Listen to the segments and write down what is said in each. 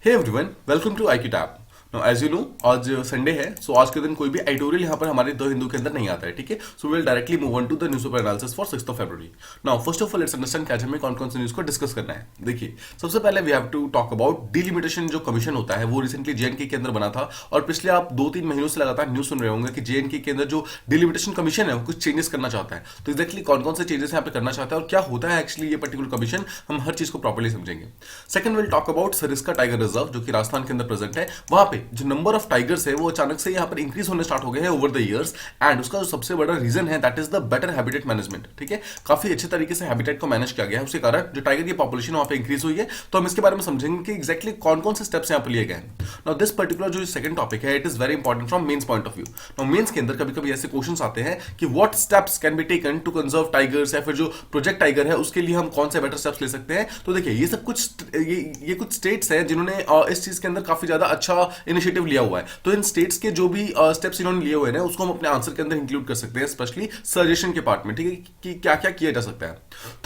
Hey everyone, welcome to IQ tab. Now as you know, आज Sunday है, so आज के दिन कोई भी एडिटोरियल यहाँ पर हमारे द हिंदू के अंदर नहीं आता है, ठीक है। So will directly move on to the newspaper analysis for 6th of February. Now first of all let's understand कि आज हमें कौन कौन से न्यूज़ को डिस्कस करना है। देखिए, सबसे पहले we have to talk about delimitation. जो कमीशन होता है वो रिसेंटली JNK के अंदर बना था, और पिछले आप 2-3 महीनों से लगातार न्यूज़ सुन रहे होंगे कि JNK के अंदर जो डिलिमिटेशन कमीशन है वो कुछ चेंजेस करना चाहता है। तो एक्जैक्टली कौन कौन से चेंजेस यहाँ पे करना चाहता है और क्या होता है एक्चुअली ये पर्टिकुलर कमीशन, हम हर चीज को प्रॉपर्ली समझेंगे। Second will talk about Sariska tiger reserve, जो कि राजस्थान के अंदर प्रेजेंट है। वहां पे जो नंबर ऑफ टाइगर्स है वो अचानक से यहाँ पर इंक्रीज होने स्टार्ट हो गए हैं ओवर द इयर्स, एंड उसका जो सबसे बड़ा रीजन है that is the better habitat management. ठीक है, काफी अच्छे तरीके से हैबिटेट को मैनेज किया गया है, उसके कारण जो टाइगर की पॉपुलेशन वहां पे इंक्रीज हुई है। तो हम इसके बारे में समझेंगे कि एक्जैक्टली कौन कौन से स्टेप्स यहाँ पर लिए गए हैं। नाउ दिस पर्टिकुलर जो सेकंड टॉपिक है it is very important from mains point of view. Now mains के अंदर कभी कभी ऐसे क्वेश्चंस आते हैं कि what steps can be taken to conserve tigers, या फिर जो प्रोजेक्ट टाइगर है उसके लिए हम कौन से बेटर स्टेप्स ले सकते हैं। तो देखिए, ये सब कुछ ये कुछ स्टेट्स हैं जिन्होंने इस चीज के अंदर काफी ज्यादा अच्छा इनिशिएटिव लिया हुआ है। तो इन स्टेट्स के जो भी स्टेप्स इन्होंने लिए हुए हैं उसको हम अपने आंसर के अंदर इंक्लूड कर सकते हैं, स्पेशली सजेशन के पार्ट में, ठीक है, कि क्या क्या किया जा सकता है।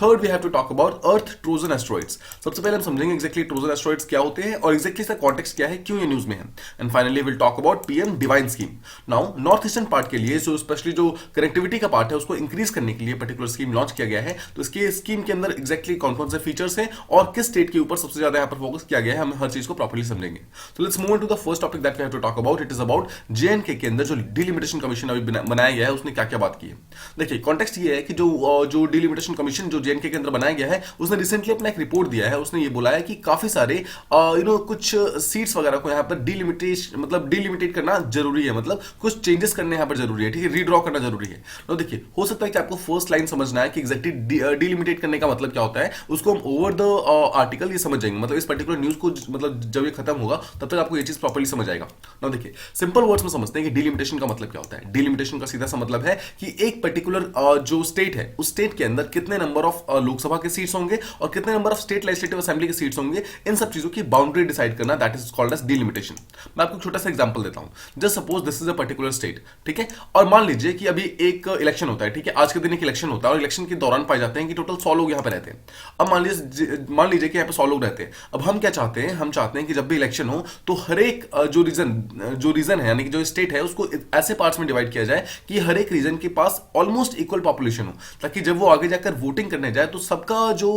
Third we have to talk about earth Trojan asteroids. सबसे पहले हम समझेंगे एक्जैक्टली ट्रोजन एस्ट्रॉइड्स क्या होते हैं और एक्जैक्टली इसका कॉन्टेक्स्ट क्या है, क्यों ये न्यूज में है। And finally will talk about PM divine scheme. Now north eastern part के लिए जो स्पेशली जो कनेक्टिविटी का पार्ट है उसको इंक्रीज करने के लिए पर्टिकुलर स्कीम लॉन्च किया गया है। तो इसके स्कीम के अंदर एक्जैक्टली कौन कौन से फीचर्स हैं और किस स्टेट के ऊपर सबसे ज्यादा यहाँ पर फोकस किया गया है, हम हर चीज को प्रॉपर्ली समझेंगे। तो let's move on to the first topic that we have to talk about. It is about JNK के अंदर जो डिलिमिटेशन कमीशन अभी बनाया गया है उसने क्या क्या बात की है। देखिए, कॉन्टेक्स्ट ये है कि जो डिलिमिटेशन कमीशन जो JNK के अंदर बनाया गया है उसने रिसेंटली अपना एक रिपोर्ट दिया है। उसने ये बोला है कि काफी सारे कुछ सीट्स वगैरह को यहाँ पर डिलिमिटेट करना जरूरी है, मतलब कुछ चेंजेस करने यहाँ पर जरूरी है, ठीक है, रीड्रॉ करना जरूरी है। तो देखिए, हो सकता है कि आपको फर्स्ट लाइन समझना है कि एक्जैक्टली डिलिमिटेट करने का मतलब क्या होता है, उसको हम ओवर द आर्टिकल ये समझ जाएंगे, मतलब इस पर्टिकुलर न्यूज को मतलब जब ये खत्म होगा तब तक आपको ये चीज प्रॉपर्ली समझ आएगा। ना देखिए, सिंपल वर्ड्स में समझते हैं कि डिलिमिटेशन का मतलब क्या होता है। डिलिमिटेशन का सीधा सा मतलब है कि एक पर्टिकुलर जो स्टेट है उस स्टेट के अंदर कितने नंबर ऑफ लोकसभा के सीट्स होंगे और कितने number of state legislative assembly के सीट्स होंगे, इन सब चीजों की बाउंड्री डिसाइड करना, that is called as delimitation. मैं आपको छोटा सा एग्जांपल देता हूं। Just suppose this is a particular state, ठीक है, और मान लीजिए कि अभी एक इलेक्शन होता है, ठीक है, आज के दिन एक इलेक्शन होता है और इलेक्शन के दौरान पाए जाते हैं कि टोटल 100 लोग यहाँ पे रहते हैं। अब मान लीजिए कि यहाँ पे 100 लोग रहते हैं। अब हम क्या चाहते हैं, हम चाहते हैं कि जब भी इलेक्शन हो तो हर एक जो रीजन है, यानी कि जो स्टेट है, उसको ऐसे पार्ट्स में डिवाइड किया जाए कि हर एक रीजन के पास ऑलमोस्ट इक्वल पॉपुलेशन हो, ताकि जब वो आगे जाकर वोटिंग करने जाए तो सबका जो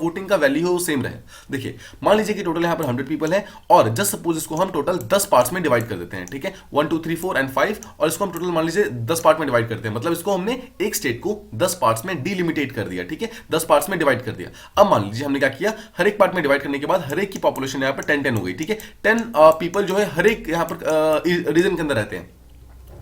वोटिंग का वैल्यू हो सेम रहे। देखिए, मान लीजिए कि टोटल यहाँ पर 100 पीपल है और जस्ट सपोज इसको हम टोटल 10 पार्ट्स में डिवाइड कर देते हैं, ठीक है, 1 2 3 4 एंड 5, और इसको हम टोटल मान लीजिए 10 पार्ट में डिवाइड करते हैं, मतलब इसको हमने एक स्टेट को 10 पार्ट्स में डिलिमिटेट कर दिया, ठीक है, 10 पार्ट्स में डिवाइड कर दिया। अब मान लीजिए हमने क्या किया, हर एक पार्ट में डिवाइड करने के बाद हर एक की पॉपुलेशन यहाँ पर 10-10 हो गई, ठीक है, 10 पीपल जो है हर एक यहाँ पर रीजन के अंदर रहते हैं।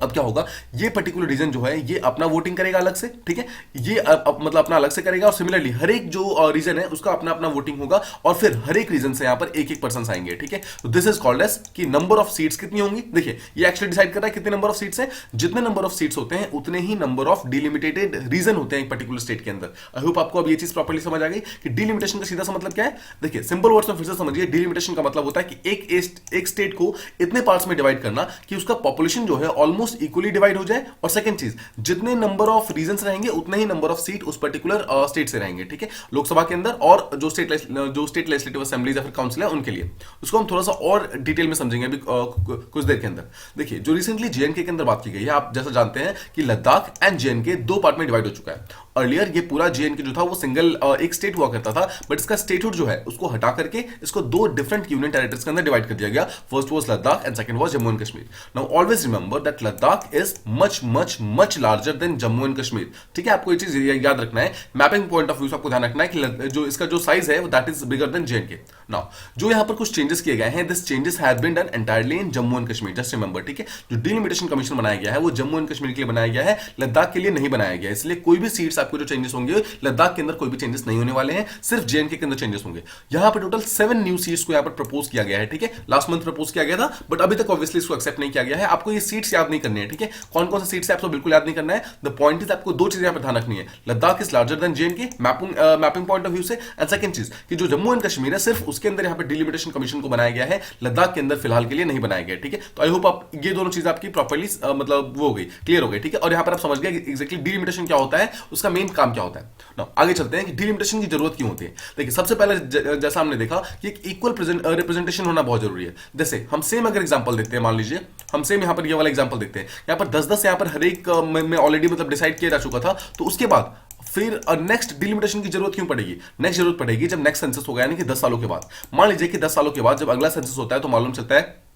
अब क्या होगा, ये पर्टिकुलर रीजन जो है ये अपना वोटिंग करेगा अलग से, ठीक है, ये मतलब अपना अलग से करेगा, और सिमिलरली हर एक जो रीजन है उसका अपना अपना वोटिंग होगा, और फिर हर एक रीजन से यहां पर एक एक पर्सन आएंगे, ठीक है। तो दिस इज कॉल्ड एज कि नंबर ऑफ सीट्स कितनी होंगी। देखिए, ये एक्चुअली डिसाइड कर रहा है कितने नंबर ऑफ सीट्स हैं। जितने नंबर ऑफ सीट्स होते हैं उतने ही नंबर ऑफ डिलिमिटेड रीजन होते हैं एक पर्टिकुलर स्टेट के अंदर। आई होप आपको अब ये चीज प्रॉपर्ली समझ आ गई कि डिलिमिटेशन का सीधा सा मतलब क्या है। देखिए, सिंपल वर्ड्स में फिर से समझिए, डिलिमिटेशन का मतलब होता है कि एक स्टेट को इतने पार्ट्स में डिवाइड करना कि उसका पॉपुलेशन जो है ऑलमोस्ट इक्वली डिवाइड हो जाए, और सेकंड चीज, जितने नंबर ऑफ रीजन्स रहेंगे उतने ही नंबर ऑफ सीट उस पर्टिकुलर स्टेट से रहेंगे, ठीक है, लोकसभा के अंदर, और जो स्टेट लेजिस्लेटिव असेंबलीज या फिर काउंसिल है उनके लिए। उसको हम थोड़ा सा और डिटेल में समझेंगे अभी कुछ देर के अंदर। देखिए, जो रिसेंटली JNK के अंदर बात की गई है, आप जैसा जानते हैं कि लद्दाख एंड JNK 2 पार्ट में डिवाइड हो चुका है। अर्लियर ये पूरा JNK जो था वो सिंगल एक स्टेट हुआ करता था, बट इसका स्टेटहुड जो है उसको हटा करके इसको 2 डिफरेंट यूनियन टेरिटरीज के अंदर डिवाइड कर दिया गया। First was Ladakh and second was Jammu and Kashmir. Now always remember that Ladakh is much much much larger than Jammu and Kashmir, ठीक है, आपको ये चीज याद रखना है। मैपिंग पॉइंट ऑफ व्यू से आपको ध्यान रखना है कि जो इसका जो साइज है वो that is bigger than JNK। Now जो यहां पर कुछ चेंजेस किए गए हैं, this changes have been done entirely in Jammu and Kashmir, just remember, ठीक है। जो डिलिमिटेशन कमीशन बनाया गया है वो जम्मू एंड कश्मीर के लिए बनाया गया है, लद्दाख के लिए नहीं बनाया गया, इसलिए कोई भी सीट्स आपको जो चेंजेस होंगे लद्दाख के अंदर कोई भी चेंजेस नहीं होने वाले हैं, सिर्फ JNK के अंदर चेंजेस होंगे। यहां पर टोटल 7 न्यू सीट्स को यहां पर प्रपोज किया गया है, ठीक है, लास्ट मंथ प्रपोज किया गया था, बट अभी तक ऑब्वियसली इसको एक्सेप्ट नहीं किया गया है। आपको ये सीट्स याद नहीं करनी है, ठीक है, कौन कौन से सीट्स है आपको बिल्कुल याद नहीं करना है। द पॉइंट इज आपको 2 चीजें यहां पर ध्यान रखनी है, Ladakh is larger than JNK mapping point of view से, एंड सेकंड चीज कि जो जम्मू एंड कश्मीर है सिर्फ उसके अंदर यहां पर डिलिमिटेशन कमीशन को बनाया गया है, लद्दाख के अंदर फिलहाल के लिए नहीं बनाया गया, ठीक है। तो आई होप आप ये दोनों चीजें आपकी प्रॉपर्ली मतलब वो हो गई, क्लियर हो गई, ठीक है। और यहां पर आप समझ गए एक्जैक्टली डिलिमिटेशन क्या होता है, उसका मेन काम क्या होता है ना। आगे चलते हैं कि डिलिमिटेशन की जरूरत क्यों होती है। देखिए सबसे पहले जैसा हमने देखा कि एक इक्वल रिप्रेजेंटेशन होना बहुत जरूरी है। जैसे हम सेम अगर एग्जांपल देखते हैं, मान लीजिए हम सेम यहाँ पर ये वाला एग्जांपल देखते हैं, यहाँ पर 10-10 यहाँ पर हर एक में ऑलरेडी मतलब डिसाइड किया जा चुका था, तो उसके बाद फिर नेक्स्ट डिलिमिटेशन की जरूरत क्यों पड़ेगी? नेक्स्ट जरूरत पड़ेगी जब नेक्स्ट सेंसस होगा, यानी कि 10 सालों के बाद। मान लीजिए कि 10 सालों के बाद जब अगला सेंसस होता है तो मालूम चलता है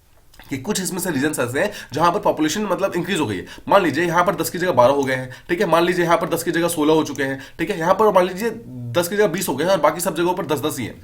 कि कुछ इसमें से रीजन ऐसे हैं जहां पर पॉपुलेशन मतलब इंक्रीज हो गई है। मान लीजिए यहां पर 10 की जगह 12 हो गए हैं, ठीक है। मान लीजिए यहां पर 10 की जगह 16 हो चुके हैं, ठीक है। यहां पर मान लीजिए 10 की जगह 20 हो गए हैं और बाकी सब जगहों पर 10-10 ही है।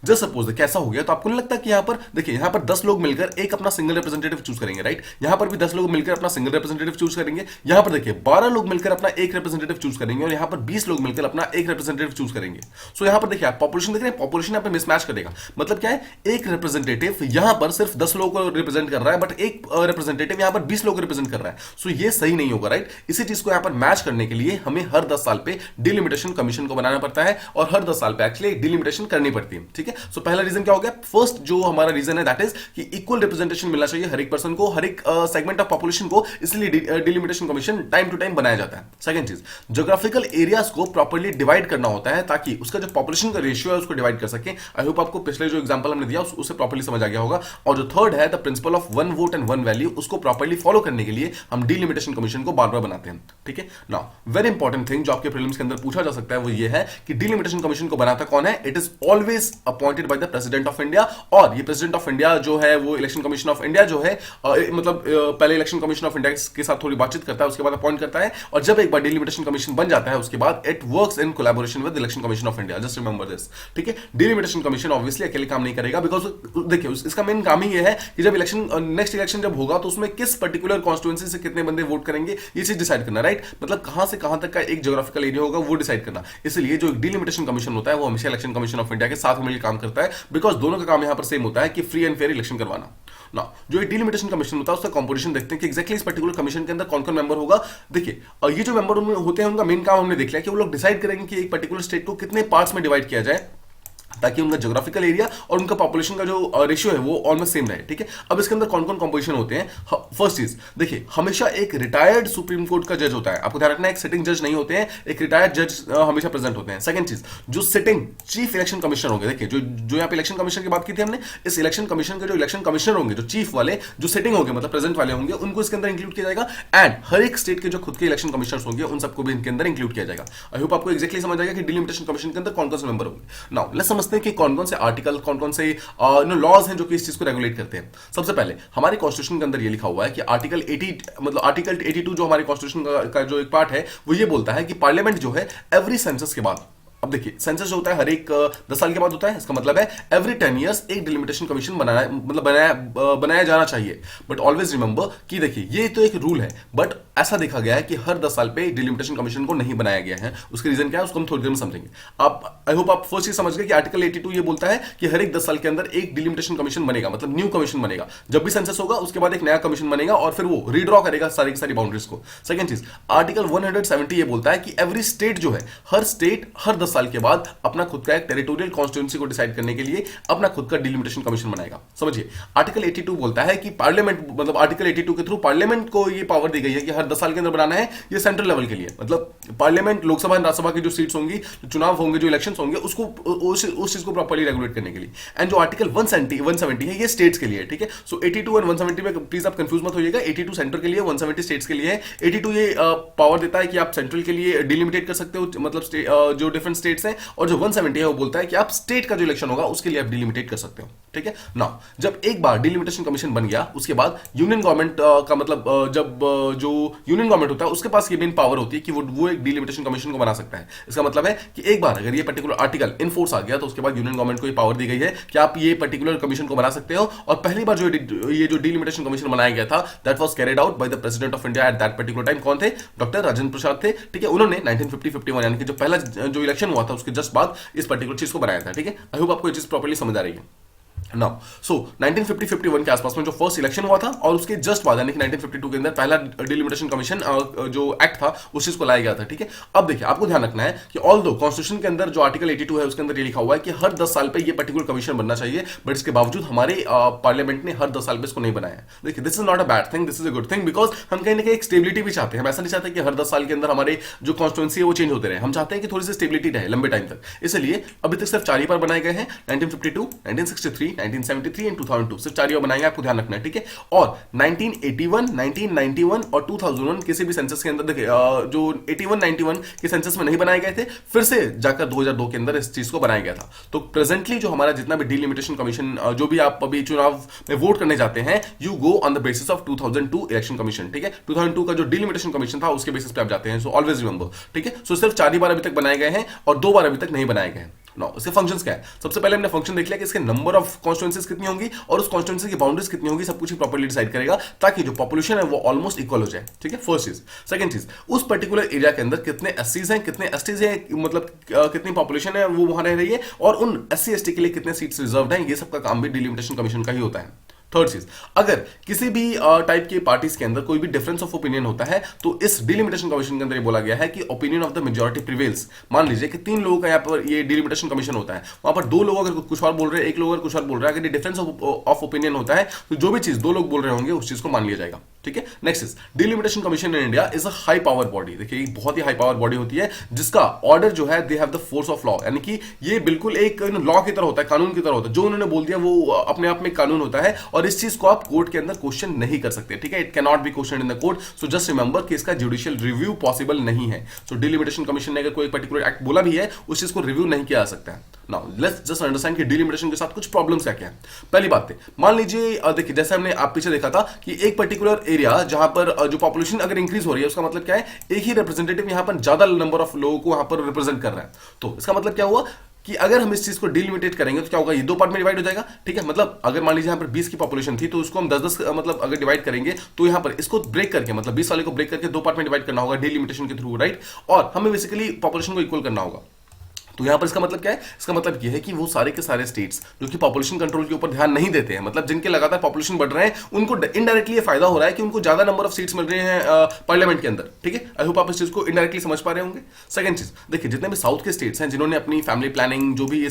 जस्ट सपोज कैसा हो गया, तो आपको नहीं लगता कि यहां पर देखिए यहां पर 10 लोग मिलकर एक अपना सिंगल रिप्रेजेंटेटिव चूज करेंगे, राइट। यहां पर भी 10 लोग मिलकर अपना सिंगल रिप्रेजेंटेटिव चूज करेंगे। यहां पर देखिए 12 लोग मिलकर अपना एक रिप्रेजेंटेटिव चूज करेंगे और यहां पर 20 लोग मिलकर अपना एक रिप्रेजेंटेटिव चूज करेंगे। सो यहां पर देखिए आप पॉपुलेशन देख रहे हैं, पॉपुलेशन यहां पर मिसमैच करेगा। मतलब क्या है, एक रिप्रेजेंटेटिव यहां पर सिर्फ 10 लोगों को रिप्रेजेंट कर रहा है, बट एक रिप्रेजेंटेटिव यहां पर 20 लोग रिप्रेजेंट कर रहा है। सो ये सही नहीं होगा, राइट। इसी चीज को यहां पर मैच करने के लिए हमें हर 10 साल पे डिलिमिटेशन कमीशन को बनाना पड़ता है और हर 10 साल पे एक्चुअली डिलिमिटेशन करनी पड़ती है, ठीक है। सो पहला रीजन हो गया, फर्स्ट जो हमारा रीजन है दैट इज कि इक्वल रिप्रेजेंटेशन मिलना चाहिए हर एक पर्सन को, हर एक सेगमेंट ऑफ पॉपुलेशन को, इसलिए delimitation commission time to time बनाया जाता है। सेकंड चीज, ज्योग्राफिकल एरियाज को प्रॉपर्ली डिवाइड करना होता है ताकि उसका जो पॉपुलेशन का रेशियो है उसको डिवाइड कर सके। आई होप आपको पिछले जो एग्जांपल हमने दिया उससे प्रॉपर्ली समझ आ गया होगा। और जो थर्ड है the principle of one vote and one value, उसको प्रॉपर्ली फॉलो करने के लिए हम डिलिमिटेशन कमीशन को बार बार बनाते हैं, ठीक है। नाउ वेरी इंपॉर्टेंट थिंग जो आपके प्रीलिम्स के अंदर पूछा जा सकता है वो ये है कि डिलिमिटेशन कमीशन को बनाता कौन है? It is always appointed by the president of India. और ये प्रेसिडेंट ऑफ इंडिया जो है वो इलेक्शन कमीशन ऑफ इंडिया जो है मतलब पहले इलेक्शन कमीशन ऑफ इंडिया के साथ थोड़ी बातचीत करता है, उसके बाद अपॉइंट करता है। और जब एक बार डिलिमिटेशन कमीशन बन जाता है उसके बाद it works in collaboration with election commission of India. Just remember this, ठीक है। डिलिमिटेशन कमीशन ऑब्वियसली अकेले काम नहीं करेगा, बिकॉज देखिए इसका मेन काम ही ये है कि जब इलेक्शन नेक्स्ट इलेक्शन जब होगा तो उसमें किस पर्टिकुलर कॉन्स्टिट्यूएंसी से कितने बंदे वोट करेंगे ये चीज डिसाइड करना, राइट। मतलब कहां से कहां तक का एक ज्योग्राफिकल एरिया होगा वो डिसाइड करना। इसलिए जो डिलिमिटेशन कमीशन होता है वो हमेशा इलेक्शन कमीशन ऑफ इंडिया के साथ मिलकर काम करता है, बिकॉज दोनों का काम यहां पर सेम होता है कि फ्री एंड फेयर इलेक्शन करवाना। ना जो डिलिमिटेशन कमीशन होता है उसका कंपोजिशन देखते हैं कि एग्जैक्टली इस पर्टिकुलर कमीशन के अंदर कौन कौन मेंबर होगा। देखिए ये जो मेंबर होते हैं उनका मेन काम हमने देख लिया कि वो लोग डिसाइड करेंगे कि एक पर्टिकुलर स्टेट को कितने पार्ट्स में डिवाइड किया जाए ताकि उनका ज्योग्राफिकल एरिया और उनका पॉपुलेशन का जो रेशियो है वो ऑलमोस्ट सेम रहे, ठीक है। अब इसके अंदर कौन कौन कंपोजिशन होते हैं? फर्स्ट चीज देखिए, हमेशा एक रिटायर्ड सुप्रीम कोर्ट का जज होता है। आपको ध्यान रखना है एक सिटिंग जज नहीं होते हैं, एक रिटायर्ड जज हमेशा प्रेजेंट होते हैं। सेकंड चीज, जो सिटिंग चीफ इलेक्शन कमिश्नर होंगे, देखिए जो यहाँ पे इलेक्शन कमीशन की बात की थी हमने, इस इलेक्शन कमीशन के जो इलेक्शन कमिश्नर होंगे, जो चीफ वाले जो सिटिंग होंगे मतलब प्रेजेंट वाले होंगे, उनको इसके अंदर इंक्लूड किया जाएगा। एंड हर एक स्टेट के जो खुद के इलेक्शन कमिश्नर होंगे उन सबको भी इनके अंदर इंक्लूड किया जाएगा। आई होप आपको एक्जैक्टली समझ आएगा कि डिलिमिटेशन कमीशन के अंदर कौन कौन से मेंबर होंगे। नाउ लेट्स समझते हैं कि कौन कौन से आर्टिकल कौन कौन से लॉज हैं जो कि इस चीज को रेगुलेट करते हैं। सबसे पहले हमारे कॉन्स्टिट्यूशन के अंदर ये लिखा हुआ है कि आर्टिकल 82 जो हमारे कॉन्स्टिट्यूशन का जो एक पार्ट है वो ये बोलता है कि पार्लियामेंट जो है एवरी सेंसस के बाद, अब देखिए सेंसस जो होता है हर एक 10 साल के बाद होता है, इसका मतलब है एवरी 10 इयर्स एक डिलिमिटेशन कमीशन बनाया जाना चाहिए। बट ऑलवेज रिमेंबर कि देखिए ये तो एक रूल है, बट ऐसा देखा गया है कि हर 10 साल पे डिलिमिटेशन कमीशन को नहीं बनाया गया है। उसके रीजन क्या है उसको हम थोड़ी देर में समझेंगे। आप आई होप आप फर्स्ट चीज समझ गए कि आर्टिकल 82 ये बोलता है कि हर एक 10 साल के अंदर एक डिलिमिटेशन कमीशन बनेगा, मतलब न्यू कमीशन बनेगा। जब भी सेंसस होगा उसके बाद एक नया कमीशन बनेगा और फिर वो रीड्रॉ करेगा सारी की सारी बाउंड्रीज को। सेकंड चीज, आर्टिकल 170 ये बोलता है कि एवरी स्टेट जो है, हर स्टेट हर 10 साल के बाद अपना खुद का एक टेरिटोरियल कॉन्स्टिट्यूएंसी को डिसाइड करने के लिए अपना खुद का डिलिमिटेशन कमीशन बनाएगा। समझिए आर्टिकल 82 बोलता है कि पार्लियामेंट मतलब आर्टिकल 82 के थ्रू पार्लियामेंट को ये पावर दी गई है कि हर 10 साल के अंदर बनाना है। ये सेंट्रल लेवल के लिए, मतलब पार्लियामेंट लोकसभा एंड राज्यसभा की जो सीट्स होंगी, जो चुनाव होंगे, जो इलेक्शंस होंगे, उसको उस चीज को प्रॉपर्ली रेगुलेट करने के लिए। एंड जो आर्टिकल 170 है ये स्टेट्स के लिए, ठीक है। सो 82 एंड 170 में प्लीज आप कंफ्यूज मत होइएगा। 82 सेंटर के लिए, 170 स्टेट्स के लिए है। 82 ये पावर देता है कि आप सेंट्रल के लिए डिलिमिटेट कर सकते हो, मतलब जो डिफरेंट स्टेट्स हैं, और जो 170 है वो बोलता है कि आप स्टेट का जो इलेक्शन होगा उसके लिए आप डिलिमिटेट कर सकते हो, ठीक है ना। जब एक बार डिलिमिटेशन कमीशन बन गया उसके बाद यूनियन गवर्नमेंट का मतलब जब जो यूनियन गवर्नमेंट होता है उसके पास ये मेन पावर होती है कि वो एक डिलिमिटेशन कमीशन को बना सकता है। इसका मतलब है कि एक बार अगर ये पर्टिकुलर आर्टिकल इन फोर्स आ गया तो उसके बाद यूनियन गवर्नमेंट को ये पावर दी गई है कि आप ये पर्टिकुलर कमीशन को बना सकते हो। और पहली बार ये जो डिलिमिटेशन कमीशन बनाया गया था that was carried out by the president of India at that particular time. कौन थे? डॉक्टर राजेंद्र प्रसाद थे, ठीक है। उन्होंने 1950-51 यानी कि जो पहला जो इलेक्शन हुआ था उसके जस्ट बाद इस पर्टिकुलर चीज को बनाया था, ठीक है। आई होप आपको ये चीज प्रॉपर्ली समझ आ रही है। नाउ सो 1950-51 के आसपास में जो फर्स्ट इलेक्शन हुआ था और उसके जस्ट बाद यानी कि 1952 के अंदर पहला डिलिमिटेशन कमीशन जो एक्ट था उस चीज को लाया गया था, ठीक है। अब देखिए आपको ध्यान रखना है कि ऑल दो कॉन्स्टिट्यूशन के अंदर जो आर्टिकल 82 है उसके अंदर ये लिखा हुआ है कि हर 10 साल पे ये पर्टिकुलर कमीशन बनना चाहिए, बट इसके बावजूद हमारे पार्लियामेंट ने हर 10 साल पे इसको नहीं बनाया। देखिए this is not a bad thing, this is a good thing, because हम कहीं ना कहीं एक स्टेबिलिटी भी चाहते हैं। हम ऐसा नहीं चाहते कि हर 10 साल के अंदर हमारे जो कॉन्स्टिट्यूंसी है वो चेंज होते रहे। हम चाहते हैं कि थोड़ी सी स्टेबिलिटी रहे लंबे टाइम तक। इसलिए अभी तक सिर्फ 4 ही बार बनाए गए हैं, 1952, 1963, 1973 एंड 2002, सिर्फ 4 बनाएंगे, आपको ध्यान रखना है, ठीक है। और 1981, 1991 और 2001 किसी भी सेंसस के अंदर देखिए जो 81, 91 के सेंसस में नहीं बनाए गए थे, फिर से जाकर 2002 के अंदर इस चीज को बनाया गया था। तो प्रेजेंटली जो हमारा जितना भी डिलिमिटेशन कमीशन जो भी आप अभी चुनाव में वोट करने जाते हैं, you go on the basis of 2002 election commission, ठीक है। 2002 का जो डिलिमिटेशन कमीशन था उसके बेसिस पे आप जाते हैं, सो ऑलवेज रिमेंबर, ठीक है। सो सिर्फ 4 ही बार अभी तक बनाए गए हैं और 2 बार अभी तक नहीं बनाए गए हैं। नो इसके फंक्शंस क्या है? सबसे पहले हमने फंक्शन देख लिया कि इसके नंबर ऑफ कॉन्स्टिट्यूएंसीज कितनी होंगी और उस कॉन्स्टिट्यूएंसी की बाउंड्रीज कितनी होंगी, सब कुछ ही प्रॉपर्ली डिसाइड करेगा ताकि जो पॉपुलेशन है वो ऑलमोस्ट इक्वल हो जाए, ठीक है। फर्स्ट चीज। सेकंड चीज, उस पर्टिकुलर एरिया के अंदर कितने एससीज हैं, कितने एसटीज हैं, मतलब कितनी पॉपुलेशन है वो वहां रह रही है और उन एससी एसटी के लिए कितने सीट्स रिजर्व्ड हैं, ये सबका काम भी डिलिमिटेशन कमीशन का ही होता है। थर्ड चीज, अगर किसी भी टाइप के पार्टीज के अंदर कोई भी डिफरेंस ऑफ ओपिनियन होता है तो इस डिलिमिटेशन कमीशन के अंदर ये बोला गया है कि opinion of the majority prevails. मान लीजिए कि 3 लोगों का यहाँ पर ये डिलिमिटेशन कमीशन होता है, वहां पर 2 लोग अगर कुछ और बोल रहे हैं, 1 लोग अगर कुछ और बोल रहा है, अगर ये डिफरेंस ऑफ ओपिनियन होता है तो जो भी चीज 2 लोग बोल रहे होंगे उस चीज को मान लिया जाएगा, ठीक है। Next is delimitation commission in India is a high power body. देखिए बहुत ही हाई पावर बॉडी होती है जिसका ऑर्डर जो है they have the force of law, यानी कि ये बिल्कुल एक लॉ की तरह होता है, कानून की तरह होता है। जो उन्होंने बोल दिया वो अपने आप में कानून होता है और इस चीज को आप कोर्ट के अंदर क्वेश्चन नहीं कर सकते, ठीक है। It can not be question in the court, so just remember कि इसका जुडिशियल रिव्यू पॉसिबल नहीं है। सो डिलिमिटेशन कमीशन ने अगर कोई पर्टिकुलर एक्ट बोला भी है उस चीज को रिव्यू नहीं किया जा सकता है। नाउ लेट्स जस्ट अंडरस्टैंड कि डिलिमिटेशन के साथ कुछ प्रॉब्लम्स क्या क्या है। पहली बात है, मान लीजिए देखिए जैसे हमने आप पीछे देखा था कि एक पर्टिकुलर एरिया जहां पर जो पॉपुलेशन अगर इंक्रीज हो रही है उसका मतलब क्या है, एक ही रिप्रेजेंटेटिव यहां पर ज्यादा नंबर ऑफ लोगों को वहां पर रिप्रेजेंट कर रहा है। तो इसका मतलब क्या हुआ कि अगर हम इस चीज को डिलिमिटेट करेंगे तो क्या होगा, ये 2 पार्ट में डिवाइड हो जाएगा, ठीक है। मतलब अगर मान लीजिए यहाँ पर 20 की पॉपुलेशन थी तो उसको हम 10-10 मतलब अगर डिवाइड करेंगे तो यहाँ पर इसको ब्रेक करके मतलब 20 वाले को ब्रेक करके 2 पार्ट में डिवाइड करना होगा डिलिमिटेशन के थ्रू, राइट। और हमें बेसिकली पॉपुलेशन को इक्वल करना होगा। तो यहां पर इसका मतलब क्या है, इसका मतलब यह है कि वो सारे के सारे स्टेट्स जो कि पॉपुलेशन कंट्रोल के ऊपर ध्यान नहीं देते हैं, मतलब जिनके लगातार पॉपुलेशन बढ़ रहे हैं, उनको इनडायरेक्टली ये फायदा हो रहा है कि उनको ज्यादा नंबर ऑफ सीट्स मिल रहे हैं पार्लियामेंट के अंदर, ठीक है। आई होप आप इस चीज को इनडायरेक्टली समझ पा रहे होंगे। सेकंड चीज, देखिए जितने भी साउथ के स्टेट्स हैं जिन्होंने अपनी फैमिली प्लानिंग जो भी ये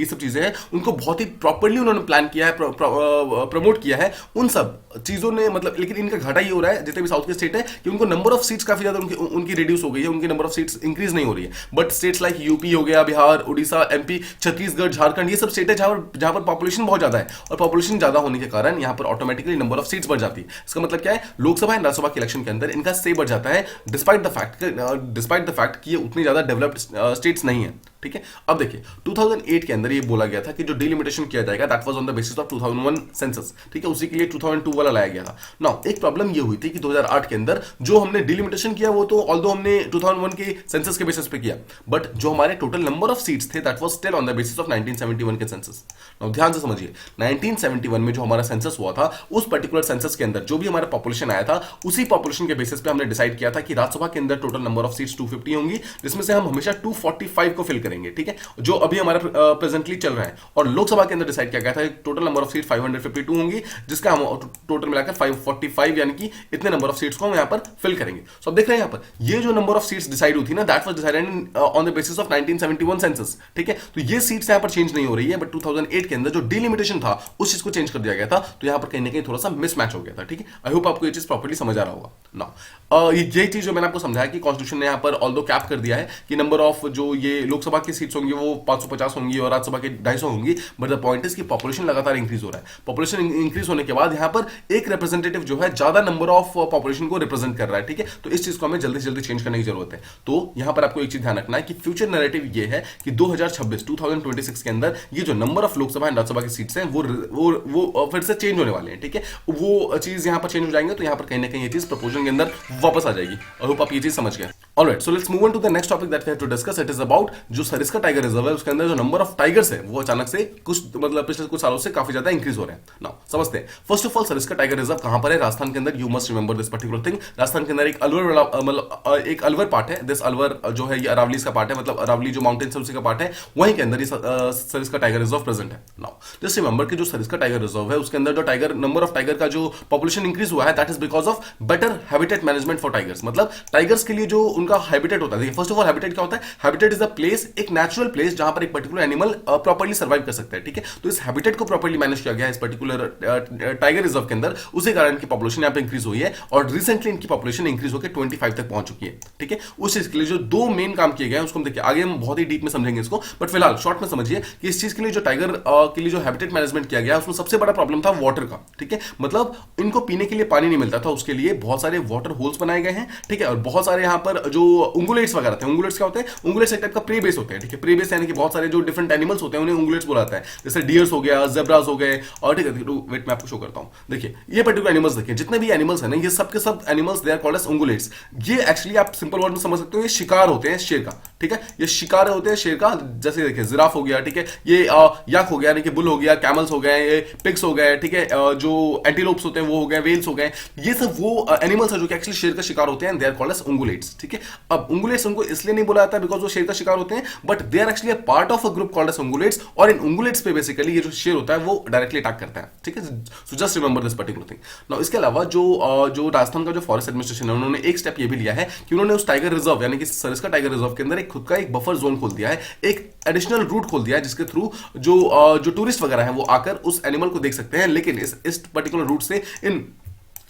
सब चीजें हैं उनको बहुत ही प्रॉपरली उन्होंने प्लान किया है, प्रमोट किया है, उन सब चीजों ने मतलब, लेकिन इनका घाटा ये हो रहा है जितने भी साउथ के स्टेट है कि उनको नंबर ऑफ सीट्स काफी ज्यादा उनकी रिड्यूस हो गई है, उनकी नंबर ऑफ सीट्स इंक्रीज नहीं हो रही है। बट स्टेट्स लाइक यूपी हो गया, बिहार, उड़ीसा, एमपी, छत्तीसगढ़, झारखंड, ये सब स्टेट है जहां पर पॉपुलेशन बहुत ज्यादा है और पॉपुलेशन ज्यादा होने के कारण यहां पर ऑटोमेटिकली नंबर ऑफ सीट्स बढ़ जाती है। इसका मतलब क्या है, लोकसभा एंड राज्यसभा के इलेक्शन के अंदर इनका से बढ़ जाता है डिस्पाइट द फैक्ट कि ये उतनी ज्यादा डेवलप्ड स्टेट्स नहीं है, ठीक है। अब देखिए 2008 के अंदर ये बोला गया था कि जो डिलिमिटेशन किया जाएगा that was on the basis of 2001 census, ठीक है। उसी के लिए 2002 वाला लाया गया था। नाउ एक प्रॉब्लम ये हुई थी कि 2008 के अंदर जो हमने डिलिमिटेशन किया वो तो ऑल्दो हमने 2001 के सेंसस के बेसिस पे किया, बट जो हमारे टोटल नंबर ऑफ सीट्स थे that was still on the basis of 1971 के सेंसस। नाउ ध्यान से समझिए, 1971 में जो हमारा सेंसस हुआ था उस पर्टिकुलर सेंसस के अंदर जो भी हमारा पॉपुलेशन आया था उसी पॉपुलेशन के बेसिस पे हमने डिसाइड किया था कि राज्यसभा के अंदर टोटल नंबर ऑफ सीट्स 250 होंगी, जिसमें से हम हमेशा 245 को फिल करेंगे, ठीक है, जो अभी हमारा प्रेजेंटली चल रहा है। और लोकसभा के अंदर डिसाइड किया गया था टोटल नंबर ऑफ सीट 552 होंगी, जिसका हम टोटल मिलाकर 545 यानी कि इतने नंबर ऑफ सीट्स को हम यहां पर फिल करेंगे। सो अब देख रहे हैं यहां पर ये जो नंबर ऑफ सीट्स डिसाइड हुई थी ना that was decided on the basis of 1971 census, ठीक है। तो ये सीट्स यहां पर चेंज नहीं हो रही है, बट 2008 के अंदर जो डिलिमिटेशन था उस चीज को चेंज कर दिया गया था, तो यहां पर कहीं ना कहीं थोड़ा सा मिसमैच हो गया था, ठीक है। आई होप आपको ये चीज प्रॉपर्ली समझ आ रहा होगा ना। ये चीज जो मैंने आपको समझाया कि कॉन्स्टिट्यूशन ने यहां पर ऑल्दो कैप कर दिया है कि नंबर ऑफ जो ये लोकसभा की सीट्स होंगी वो 550 होंगी और राज्यसभा के 250 होंगी, बट द पॉइंट इज कि पॉपुलेशन लगातार इंक्रीज हो रहा है। पॉपुलेशन इंक्रीज होने के बाद यहां पर एक रिप्रेजेंटेटिव जो है ज्यादा नंबर ऑफ पॉपुलेशन को रिप्रेजेंट कर रहा है, ठीक है। तो इस चीज को हमें जल्दी से जल्दी चेंज करने की जरूरत है। तो यहां पर आपको एक चीज ध्यान रखना है कि फ्यूचर नैरेटिव ये है कि 2026 के अंदर ये जो number of Lok Sabha and Rajya Sabha की सीट्स हैं वो फिर से चेंज होने वाले हैं, ठीक है। वो चीज यहां पर चेंज हो जाएंगे तो यहां पर कहीं ना कहीं ये चीज प्रपोजल के अंदर वापस आ जाएगी। आई होप आप ये चीज समझ गए। Alright, so let's move on to the next topic that we have to discuss. It is about जो सरिस्का टाइगर रिजर्व है उसके अंदर जो नंबर ऑफ टाइगर्स है वो अचानक से कुछ मतलब पिछले कुछ सालों से काफी ज्यादा इंक्रीज हो रहे हैं। नाउ समझते हैं, first of all Sariska tiger reserve कहां पर है? राजस्थान के अंदर। You must remember this particular thing. Rajasthan के अंदर एक अलवर मतलब एक अलवर पार्ट है, दिस अलवर जो है ये अरावली का पार्ट है, मतलब अरावली जो माउंटेन्स है उसी का पार्ट है, वहीं के अंदर ये सरिस्का टाइगर रिजर्व प्रेजेंट है। नाउ जस्ट रिमेंबर कि जो सरिस्का टाइगर रिजर्व है उसके अंदर जो टाइगर नंबर ऑफ टाइगर का जो पॉपुलेशन इंक्रीज हुआ है that is because of better habitat management for tigers. मतलब टाइगर्स के लिए जो उनका हैबिटेट होता है, देखिए फर्स्ट ऑफ ऑल हैबिटेट क्या होता है? हैबिटेट इज अ प्लेस, एक नेचुरल प्लेस जहां पर एक पर्टिकुलर एनिमल प्रॉपर्ली सर्वाइव कर सकता है, ठीक है। तो इस हैबिटेट को प्रॉपर्ली मैनेज किया गया है इस पर्टिकुलर टाइगर रिजर्व के अंदर, उसी कारण की पॉपुलेशन यहां पे इंक्रीज हुई है और रिसेंटली इनकी पॉपुलेशन इंक्रीज होकर 25 तक पहुंच चुकी है, ठीक है। उस चीज के लिए जो दो मेन काम किए गए हैं उसको हम देखिए, आगे हम बहुत ही डीप में समझेंगे इसको, बट फिलहाल शॉर्ट में समझिए कि इस चीज के लिए जो टाइगर के लिए जो हैबिटेट मैनेजमेंट किया गया उसमें सबसे बड़ा प्रॉब्लम था वाटर का, ठीक है। मतलब इनको पीने के लिए पानी नहीं मिलता था, उसके लिए बहुत सारे वाटर होल्स बनाए गए हैं, ठीक है। और बहुत सारे यहाँ पर जो उंगुलेट्स वगैरह थे, उंगुलेट्स क्या होते हैं? उंगुलेट्स एक टाइप का प्रे बेस होते हैं, ठीक है। प्रे बेस यानी कि बहुत सारे जो डिफरेंट एनिमल्स होते हैं उन्हें उंगुलेट्स बोला जाता है, जैसे डियर्स हो गया, जेब्रास हो गए, और ठीक है वेट मैं आपको शो करता हूं। देखिए ये पर्टिकुलर एनिमल्स देखिए, जितने भी एनिमल्स हैं ना ये सब के सब animals they are called as ungulates. ये एक्चुअली आप सिंपल वर्ड में समझ सकते हो, ये शिकार होते हैं शेर का, ठीक है। ये शिकार होते हैं शेर का, जैसे देखिए जिराफ हो गया, ठीक है, ये याक हो गया यानी कि बुल हो गया, कैमल्स हो गए, ये पिग्स हो गए, ठीक है, जो एंटीलोप्स होते हैं वो हो गए, वेल्स हो गए, ये सब वो एनिमल्स है जो कि एक्चुअली शेर का शिकार होते हैं, दे आर कॉल्ड एज उंगुलेट्स, ठीक है। अब उंगुलेट्स उनको इसलिए नहीं बोला जाता बिकॉज वो शेर का शिकार होते हैं, but they are actually a part of a group called as ungulates, और इन उंगुलेट्स पे बेसिकली ये जो शेर होता है वो डायरेक्टली अटैक करता है, ठीक है। So just remember this particular thing. Now इसके अलावा जो राजस्थान का जो फॉरेस्ट एडमिनिस्ट्रेशन है उन्होंने एक स्टेप ये भी लिया है कि उन्होंने उस टाइगर रिजर्व यानी कि सरिस्का टाइगर रिजर्व के अंदर एक खुद का एक बफर जोन खोल दिया है, एक एडिशनल रूट खोल दिया है जिसके थ्रू जो टूरिस्ट वगैरह है वो आकर उस एनिमल को देख सकते हैं, लेकिन इस पर्टिकुलर रूट से इन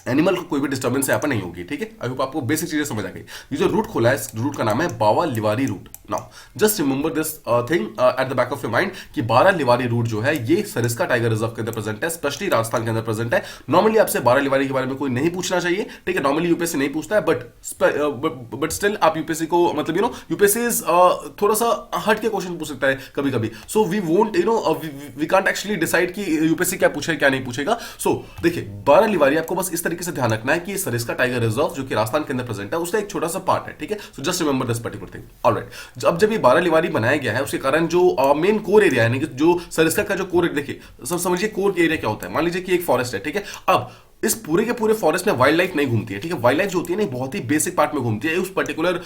एनिमल को कोई भी डिस्टर्बेंस यहाँ पर नहीं होगी, ठीक है। आई होप आपको बेसिक चीजें समझ आ गई। ये जो रूट खोला है इस रूट का नाम है बावा लिवारी route. Now just remember this thing at the back of your mind कि बारा लिवारी रूट जो है ये सरिस्का टाइगर रिजर्व के अंदर प्रेजेंट है, स्पेशली राजस्थान के अंदर प्रेजेंट है। नॉर्मली आपसे बारा लिवारी के बारे में कोई नहीं पूछना चाहिए, ठीक है, नॉर्मली यूपीएससी नहीं पूछता है, बट स्टिल आप यूपीएससी को मतलब यूपीएससी थोड़ा सा हट के क्वेश्चन पूछ सकता है कभी कभी। So we won't we can't actually decide कि यूपीएससी क्या पूछेगा क्या नहीं पूछेगा। सो देखिए बारा लिवारी आपको बस इस तरीके से ध्यान रखना है कि सरिस्का टाइगर रिजर्व जो कि राजस्थान के अंदर प्रेजेंट है उसका एक छोटा सा पार्ट है, ठीक है। So just remember this particular thing. Alright, अब जब ये बारा लिवारी बनाया गया है उसके कारण जो मेन कोर एरिया है जो सरिस्का का जो कोर, देखिए सब समझिए कोर एरिया क्या होता है। मान लीजिए कि एक फॉरेस्ट है, ठीक है। अब इस पूरे के पूरे फॉरेस्ट में वाइल्ड लाइफ नहीं घूमती है, ठीक है। वाइल्ड लाइफ जो होती है ना बहुत ही बेसिक पार्ट में घूमती है, उस पर्टिकुलर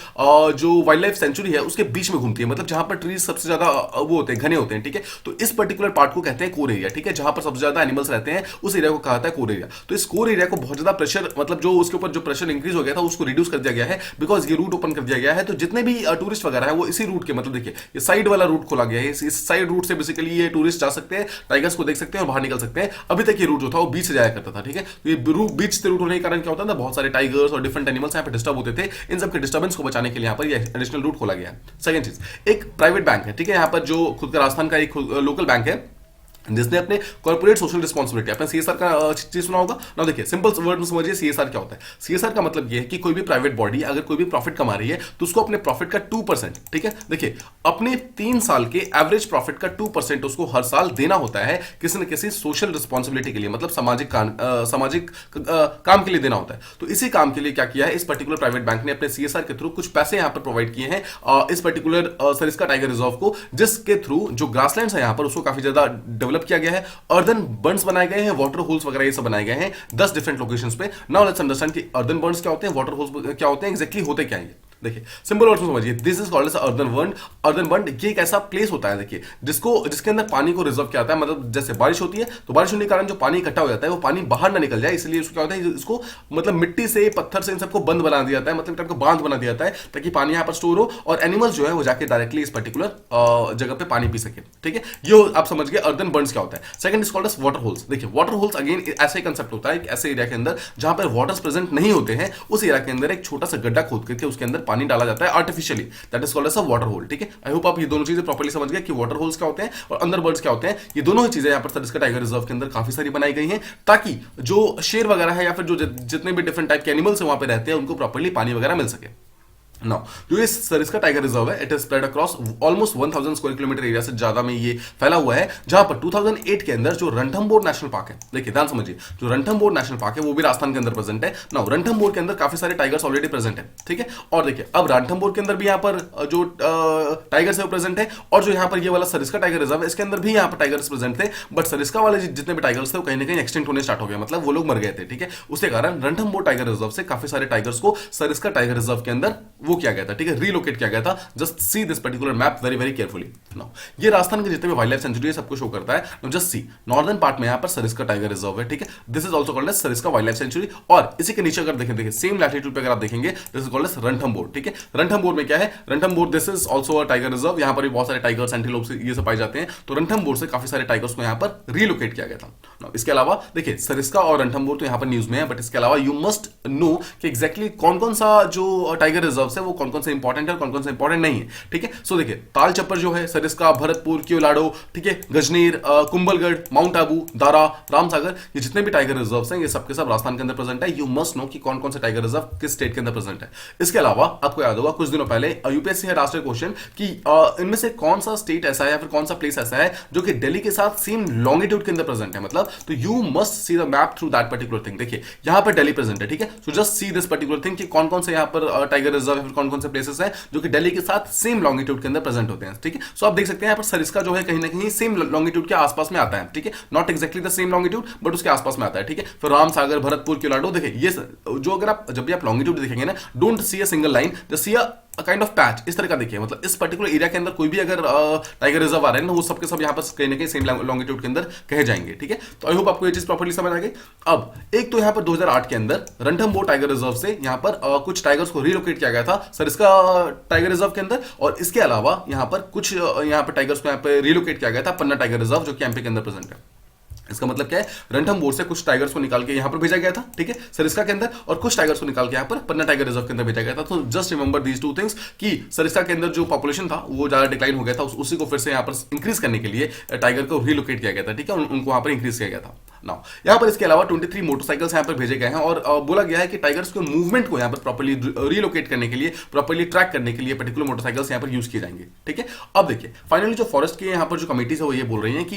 जो वाइल्ड लाइफ सेंचुरी है उसके बीच में घूमती है, मतलब जहां पर ट्रीज सबसे ज्यादा वो होते हैं, घने होते हैं, ठीक है। तो इस पर्टिकुलर पार्ट को कहते हैं कोर एरिया, ठीक है, जहां पर सबसे ज्यादा एनिमल्स रहते हैं उस एरिया को कहा जाता है कोर एरिया। तो इस कोर एरिया को बहुत ज्यादा प्रेशर, मतलब जो उसके ऊपर जो प्रेशर इंक्रीज हो गया था उसको रिड्यूस कर दिया गया है बिकॉज ये रूट ओपन कर दिया गया है। तो जितने भी टूरिस्ट वगैरह है वो इसी रूट के, मतलब देखिए ये साइड वाला रूट खोला गया है, इस साइड रूट से बेसिकली ये टूरिस्ट जा सकते हैं, टाइगर्स को देख सकते हैं और बाहर निकल सकते हैं। अभी तक ये रूट जो था वो बीच से जाया करता था, ठीक है। तो ये बीच रूट होने के कारण क्या होता था, बहुत सारे टाइगर्स और डिफरेंट एनिमल्स यहाँ पे डिस्टर्ब होते थे। इन सब के डिस्टर्बेंस को बचाने के लिए यहाँ पर ये एडिशनल रूट खोला गया है। सेकंड चीज, एक प्राइवेट बैंक है, ठीक है, यहाँ पर जो खुद का राजस्थान का एक लोकल बैंक है जिसने अपने कॉर्पोरेट सोशल रिस्पांसिबिलिटी, आपने सीएसआर का चीज सुना होगा ना। देखिए सिंपल वर्ड में समझिए सीएसआर क्या होता है। सीएसआर का मतलब ये है कि कोई भी प्राइवेट बॉडी अगर कोई भी प्रॉफिट कमा रही है तो उसको अपने प्रॉफिट का 2%, ठीक है, देखिए अपने 3 साल के एवरेज प्रॉफिट का 2% उसको हर साल देना होता है किसी न किसी सोशल रिस्पॉन्सिबिलिटी के लिए, मतलब सामाजिक काम के लिए देना होता है। तो इसी काम के लिए क्या किया है इस पर्टिकुलर प्राइवेट बैंक ने अपने सीएसआर के थ्रू कुछ पैसे यहां पर प्रोवाइड किए हैं इस पर्टिकुलर सरिस्का टाइगर रिजर्व को, जिसके थ्रू जो ग्रासलैंड्स है यहां पर उसको काफी ज्यादा डेवलप किया गया है। अर्दन बर्न्स बनाए गए हैं, वाटर होल्स वगैरह ये सब बनाए गए हैं 10 डिफरेंट लोकेशंस पे। नाउ लेट्स अंडरस्टैंड कि अर्दन बर्न्स क्या होते हैं, वाटर होल्स क्या होते हैं, एग्जैक्टली होते क्या हैं। देखिए सिंपल वर्ड्स में समझिए, this is called as earthen burn. Earthen burn ये एक ऐसा प्लेस होता है देखिए जिसके अंदर पानी को रिजर्व किया जाता है, मतलब जैसे बारिश होती है तो बारिश होने के कारण जो पानी इकट्ठा हो जाता है वो पानी बाहर ना निकल जाए, इसलिए उसको क्या होता है इसको मतलब मिट्टी से पत्थर से इन सबको बंद बना दिया जाता है, मतलब टाइप का बांध बना दिया जाता है ताकि पानी यहाँ पर स्टोर हो और एनिमल्स जो है वो जाके डायरेक्टली इस पर्टिकुलर जगह पे पानी पी सके, ठीक है। ये आप समझ गए अर्दन बर्न्स क्या होता है। Second is called as water holes. देखिए वाटर होल्स अगेन ऐसा ही कंसेप्ट होता है, ऐसे एरिया के अंदर जहां पर वाटर्स प्रेजेंट नहीं होते हैं उस एरिया के अंदर एक छोटा सा गड्ढा खोद करके उसके अंदर पानी डाला जाता है artificially, that is called as a water hole, ठीक है। आई होप आप ये दोनों चीजें प्रॉपर्ली समझ गए कि वाटर होल्स क्या होते हैं और अंदर बर्ड्स क्या होते हैं। ये दोनों ही चीजें यहाँ पर सरिस्का टाइगर रिजर्व के अंदर काफी सारी बनाई गई हैं ताकि जो शेर वगैरह है या फिर जो जितने भी डिफरेंट टाइप के एनिमल्स वहां पे रहते हैं उनको प्रॉपर्ली पानी वगैरह मिल सके। नाउ जो ये सरिस्का टाइगर रिजर्व है, it is spread across almost 1000 square kilometre area से ज्यादा में ये फैला हुआ है, जहां पर 2008 के अंदर जो रणथंभौर नेशनल पार्क है, देखिए ध्यान समझिए, जो रणथंभौर नेशनल पार्क है वो भी राजस्थान के अंदर प्रेजेंट है। नाउ रणथंभौर के अंदर काफी सारे टाइगर्स ऑलरेडी प्रेजेंट है, ठीक है। और देखिए अब रणथंभौर के अंदर भी यहाँ पर जो टाइगर्स है वो प्रेजेंट है, और जो यहाँ पर ये वाला सरिस्का टाइगर रिजर्व है इसके अंदर भी यहाँ पर टाइगर्स प्रेजेंट थे, बट सरिस्का वाले जितने भी टाइगर्स थे वो कहीं ना कहीं एक्सटिंक्ट होने स्टार्ट हो गए, मतलब वो लोग मर गए थे, ठीक है। उसके कारण रणथंभौर टाइगर रिजर्व से काफी सारे टाइगर्स को सरिस्का टाइगर रिजर्व के अंदर वो किया गया था, ठीक है, रीलोकेट किया गया था। Just see this particular map very very carefully. Now ये राजस्थान के जितने भी वाइल्ड लाइफ सेंचुरी है सबको शो करता है। Now just see northern part में यहाँ पर सरिस्का टाइगर रिजर्व है, ठीक है, this is also called as Sariska wildlife sanctuary. और इसी के नीचे अगर देखें, देखिए सेम लैटिट्यूड पे अगर आप देखेंगे, this is called as Ranthambore, ठीक है। रणथंभौर में क्या है, Ranthambore this is also a tiger reserve, यहाँ पर भी बहुत सारे टाइगर्स एंटीलोप्स ये सब पाए जाते हैं, तो रणथंभौर से काफी सारे टाइगर्स को यहाँ पर रीलोकेट किया गया था। Now, इसके अलावा देखिए सरिस्का और रणथंभौर तो यहाँ पर न्यूज में है, बट इसके अलावा यू मस्ट नो कि एग्जैक्टली कौन कौन सा जो टाइगर रिजर्व है वो कौन कौन से इंपॉर्टेंट है, कौन कौन से इंपॉर्टेंट नहीं है, ठीक है। सो देखिए ताल चप्पर जो है, सरिस्का, भरतपुर, क्योलाडो, ठीक है, गजनीर, कुंभलगढ़, माउंट आबू, दारा, रामसागर, ये जितने भी टाइगर रिजर्व हैं ये सबके सब राजस्थान के अंदर प्रेजेंट है। यू मस्ट नो कि कौन कौन से टाइगर रिजर्व किस स्टेट के अंदर प्रेजेंट है। इसके अलावा आपको याद होगा कुछ दिनों पहले यूपीएससी है राष्ट्रीय क्वेश्चन कि इनमें से कौन सा स्टेट ऐसा है या फिर कौन सा प्लेस ऐसा है जो कि दिल्ली के साथ सेम लॉन्गिट्यूड के अंदर प्रेजेंट है, मतलब तो you must see the map through that particular thing. देखिए यहां पर दिल्ली प्रेजेंट है, ठीक है, so just see this particular thing कि कौन कौन से यहां पर टाइगर रिजर्व है, कौन कौन से प्लेसेस हैं जो कि दिल्ली के साथ सेम लॉन्गिट्यूड के अंदर प्रेजेंट होते हैं, ठीक है। सो आप देख सकते हैं यहां पर सरिस्का जो है कहीं ना कहीं सेम लॉन्गिट्यूड के आसपास में आता है, ठीक है, not exactly the same longitude but उसके आसपास में आता है, ठीक है। फिर रामसागर, भरतपुर, क्योलाडो, देखिए ये जो अगर आप जब भी आप लॉन्गिट्यूड देखेंगे ना, don't see a single line, just see a kind of patch, इस तरह का देखिए, मतलब इस पर्टिकुलर एरिया के अंदर कोई भी अगर टाइगर रिजर्व आ रहे हैं ना, वो सबके सब यहाँ पर कहीं ना कहीं सेम लॉन्गिट्यूड के अंदर कहे जाएंगे, ठीक है। तो आई होप आपको ये चीज प्रॉपर्ली समझ आ गई। अब एक तो यहाँ पर 2008 के अंदर रणथंभौर टाइगर रिजर्व से यहाँ पर कुछ टाइगर्स को रिलोकेट किया गया था सरिस्का टाइगर रिजर्व के अंदर, और इसके अलावा यहाँ पर कुछ यहाँ पर टाइगर्स को यहाँ पर रिलोकेट किया गया था पन्ना टाइगर रिजर्व जो कि एमपी के अंदर प्रेजेंट है। इसका मतलब क्या है, रणथंभौर से कुछ टाइगर्स को निकाल के यहां पर भेजा गया था, ठीक है, सरिस्का के अंदर, और कुछ टाइगर्स को निकाल के यहां पर पन्ना टाइगर रिजर्व के अंदर भेजा गया था। तो just remember these two things कि सरिस्का के अंदर जो पॉपुलेशन था वो ज्यादा डिक्लाइन हो गया था, उसी को फिर से यहां पर इंक्रीज करने के लिए टाइगर को रिलोकेट किया गया था, ठीक है, उनको वहां पर इंक्रीज किया गया था। नाउ यहां पर इसके अलावा 23 मोटरसाइकिल्स यहां पर भेजे गए हैं, और बोला गया है कि टाइगर्स के मूवमेंट को यहां पर प्रॉपर्ली रिलोकेट करने के लिए, प्रॉपर्ली ट्रैक करने के लिए पर्टिकुलर मोटरसाइकिल्स यहां पर यूज किए जाएंगे, ठीक है। अब देखिए फाइनली जो फॉरेस्ट के यहां पर जो कमिटीज है वो ये बोल रही है कि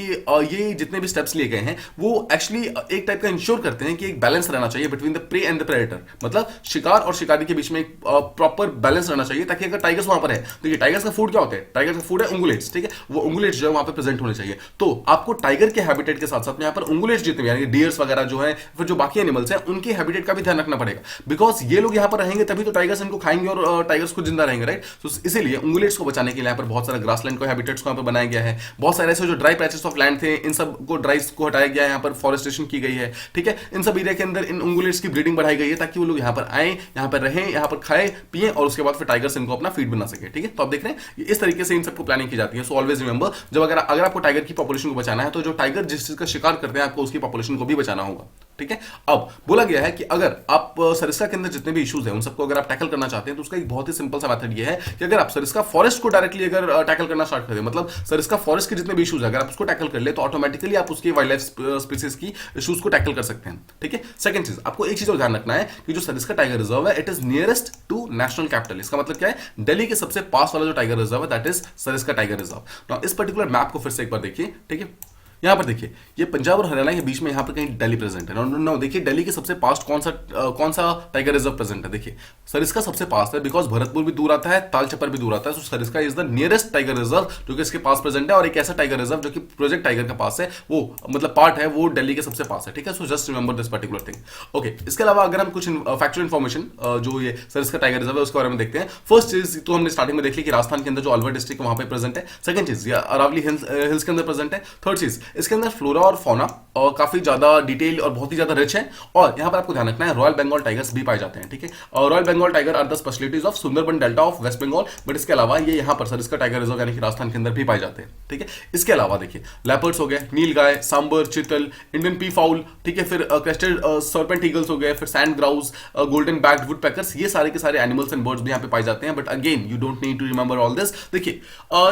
ये जितने भी स्टेप्स लिए गए हैं वो एक्चुअली एक टाइप का इंश्योर करते हैं कि एक बैलेंस रहना चाहिए between the prey and the predator, मतलब शिकार और शिकारी के बीच में एक प्रॉपर बैलेंस रहना चाहिए, ताकि अगर टाइगर्स वहां पर है, देखिए टाइगर्स का फूड क्या होता है, टाइगर्स का फूड है उंगुलेट्स, ठीक है, वो उंगुलेट्स जो है वहां पर प्रेजेंट होने चाहिए। तो आपको टाइगर के हैबिटेट के साथ साथ में यहाँ पर उंगुलेट्स जितने भी यानी डियर्स वगैरह जो है, फिर जो बाकी एनिमल्स हैं उनके हैबिटेट का भी ध्यान रखना पड़ेगा, बिकॉज ये लोग यहाँ पर रहेंगे तभी तो टाइगर्स इनको खाएंगे और टाइगर्स को जिंदा रहेंगे, राइट। तो इसीलिए उंगुलेट्स को बचाने के लिए यहाँ पर बहुत सारा ग्रासलैंड को हैबिटेट्स को यहाँ पर बनाया गया है, बहुत सारे ऐसे जो ड्राई पैचेस ऑफ लैंड थे इन सब को ड्राइस को हटाया गया है, यहाँ पर फॉरेस्टेशन की गई है, ठीक है। इन सब एरिया के अंदर इन उंगुलेट्स की ब्रीडिंग बढ़ाई गई है ताकि वो लोग यहाँ पर आए, यहाँ पर रहें, यहाँ पर खाए पिए, और उसके बाद फिर टाइगर्स इनको अपना फीड बना सके, ठीक है। तो आप देख रहे हैं इस तरीके से इन सबको प्लानिंग की जाती है। सो ऑलवेज रिमेंबर, जब अगर आपको टाइगर की पॉपुलेशन को बचाना है तो जो टाइगर जिस चीज का शिकार करते हैं आपको उसकी पॉपुलेशन को भी बचाना होगा, ठीक है। अब बोला गया है कि अगर आप सरिस्का के अंदर जितने भी इश्यूज हैं उन सबको अगर आप टैकल करना चाहते हैं तो उसका एक बहुत ही सिंपल सा मेथड ये है कि अगर आप सरिस्का फॉरेस्ट को डायरेक्टली अगर टैकल करना स्टार्ट करें, मतलब सरिस्का फॉरेस्ट के जितने भी इश्यूज है अगर आप उसको टैकल कर ले तो ऑटोमेटिकली आप उसकी वाइल्ड लाइफ स्पीसीज की इश्यूज को टैकल कर सकते हैं, ठीक है। सेकंड चीज, आपको एक चीज और ध्यान रखना है कि जो सरिस्का टाइगर रिजर्व है it is nearest to national capital. इसका मतलब क्या है, दिल्ली के सबसे पास वाला जो टाइगर रिजर्व है that is Sariska tiger reserve. Now इस पर्टिकुलर मैप को फिर से एक बार देखिए, ठीक है। यहां पर देखिए ये पंजाब और हरियाणा के बीच में यहां पर कहीं दिल्ली प्रेजेंट है। नो देखिए दिल्ली के सबसे पास कौन सा टाइगर रिजर्व प्रेजेंट है, देखिए सरिस्का सबसे पास है बिकॉज भरतपुर भी दूर आता है, ताल चप्पर भी दूर आता है, so Sariska is the nearest tiger reserve जो कि इसके पास प्रेजेंट है, और एक ऐसा टाइगर रिजर्व जो कि प्रोजेक्ट टाइगर के पास है, वो मतलब पार्ट है वो दिल्ली के सबसे पास है, ठीक है। So just remember this particular thing, okay. इसके अलावा अगर हम कुछ फैक्चुअल इन्फॉर्मेशन जो ये सरिस्का टाइगर रिजर्व है उसके बारे में देखते हैं। फर्स्ट चीज तो हमने स्टार्टिंग में देख ली कि राजस्थान के अंदर जो अलवर डिस्ट्रिक्ट वहां पर प्रेजेंट है। सेकंड चीज अरावली हिल्स के अंदर प्रेजेंट है। थर्ड चीज इसके अंदर फ्लोरा और फौना और काफी ज्यादा डिटेल और बहुत ही ज्यादा रिच है, और यहां पर आपको ध्यान रखना है रॉयल बंगाल टाइगर्स भी पाए जाते हैं, ठीक है। और royal Bengal tiger are the specialities of Sundarban delta of West Bengal, but इसके अलावा ये यहां पर सरिस्का टाइगर रिजर्व यानी कि राजस्थान के अंदर भी पाए जाते हैं, ठीक है। इसके अलावा देखिए लेपर्ड्स हो गए, nilgai, sambar, chital, Indian peafowl, ठीक है, फिर क्रेस्टेड सर्पेंट ईगल्स हो गए, फिर sandgrouse, golden backed woodpeckers, ये सारे के सारे एनिमल्स एंड बर्ड्स भी यहाँ पे पाए जाते हैं। But again you don't need to remember all this. देखिए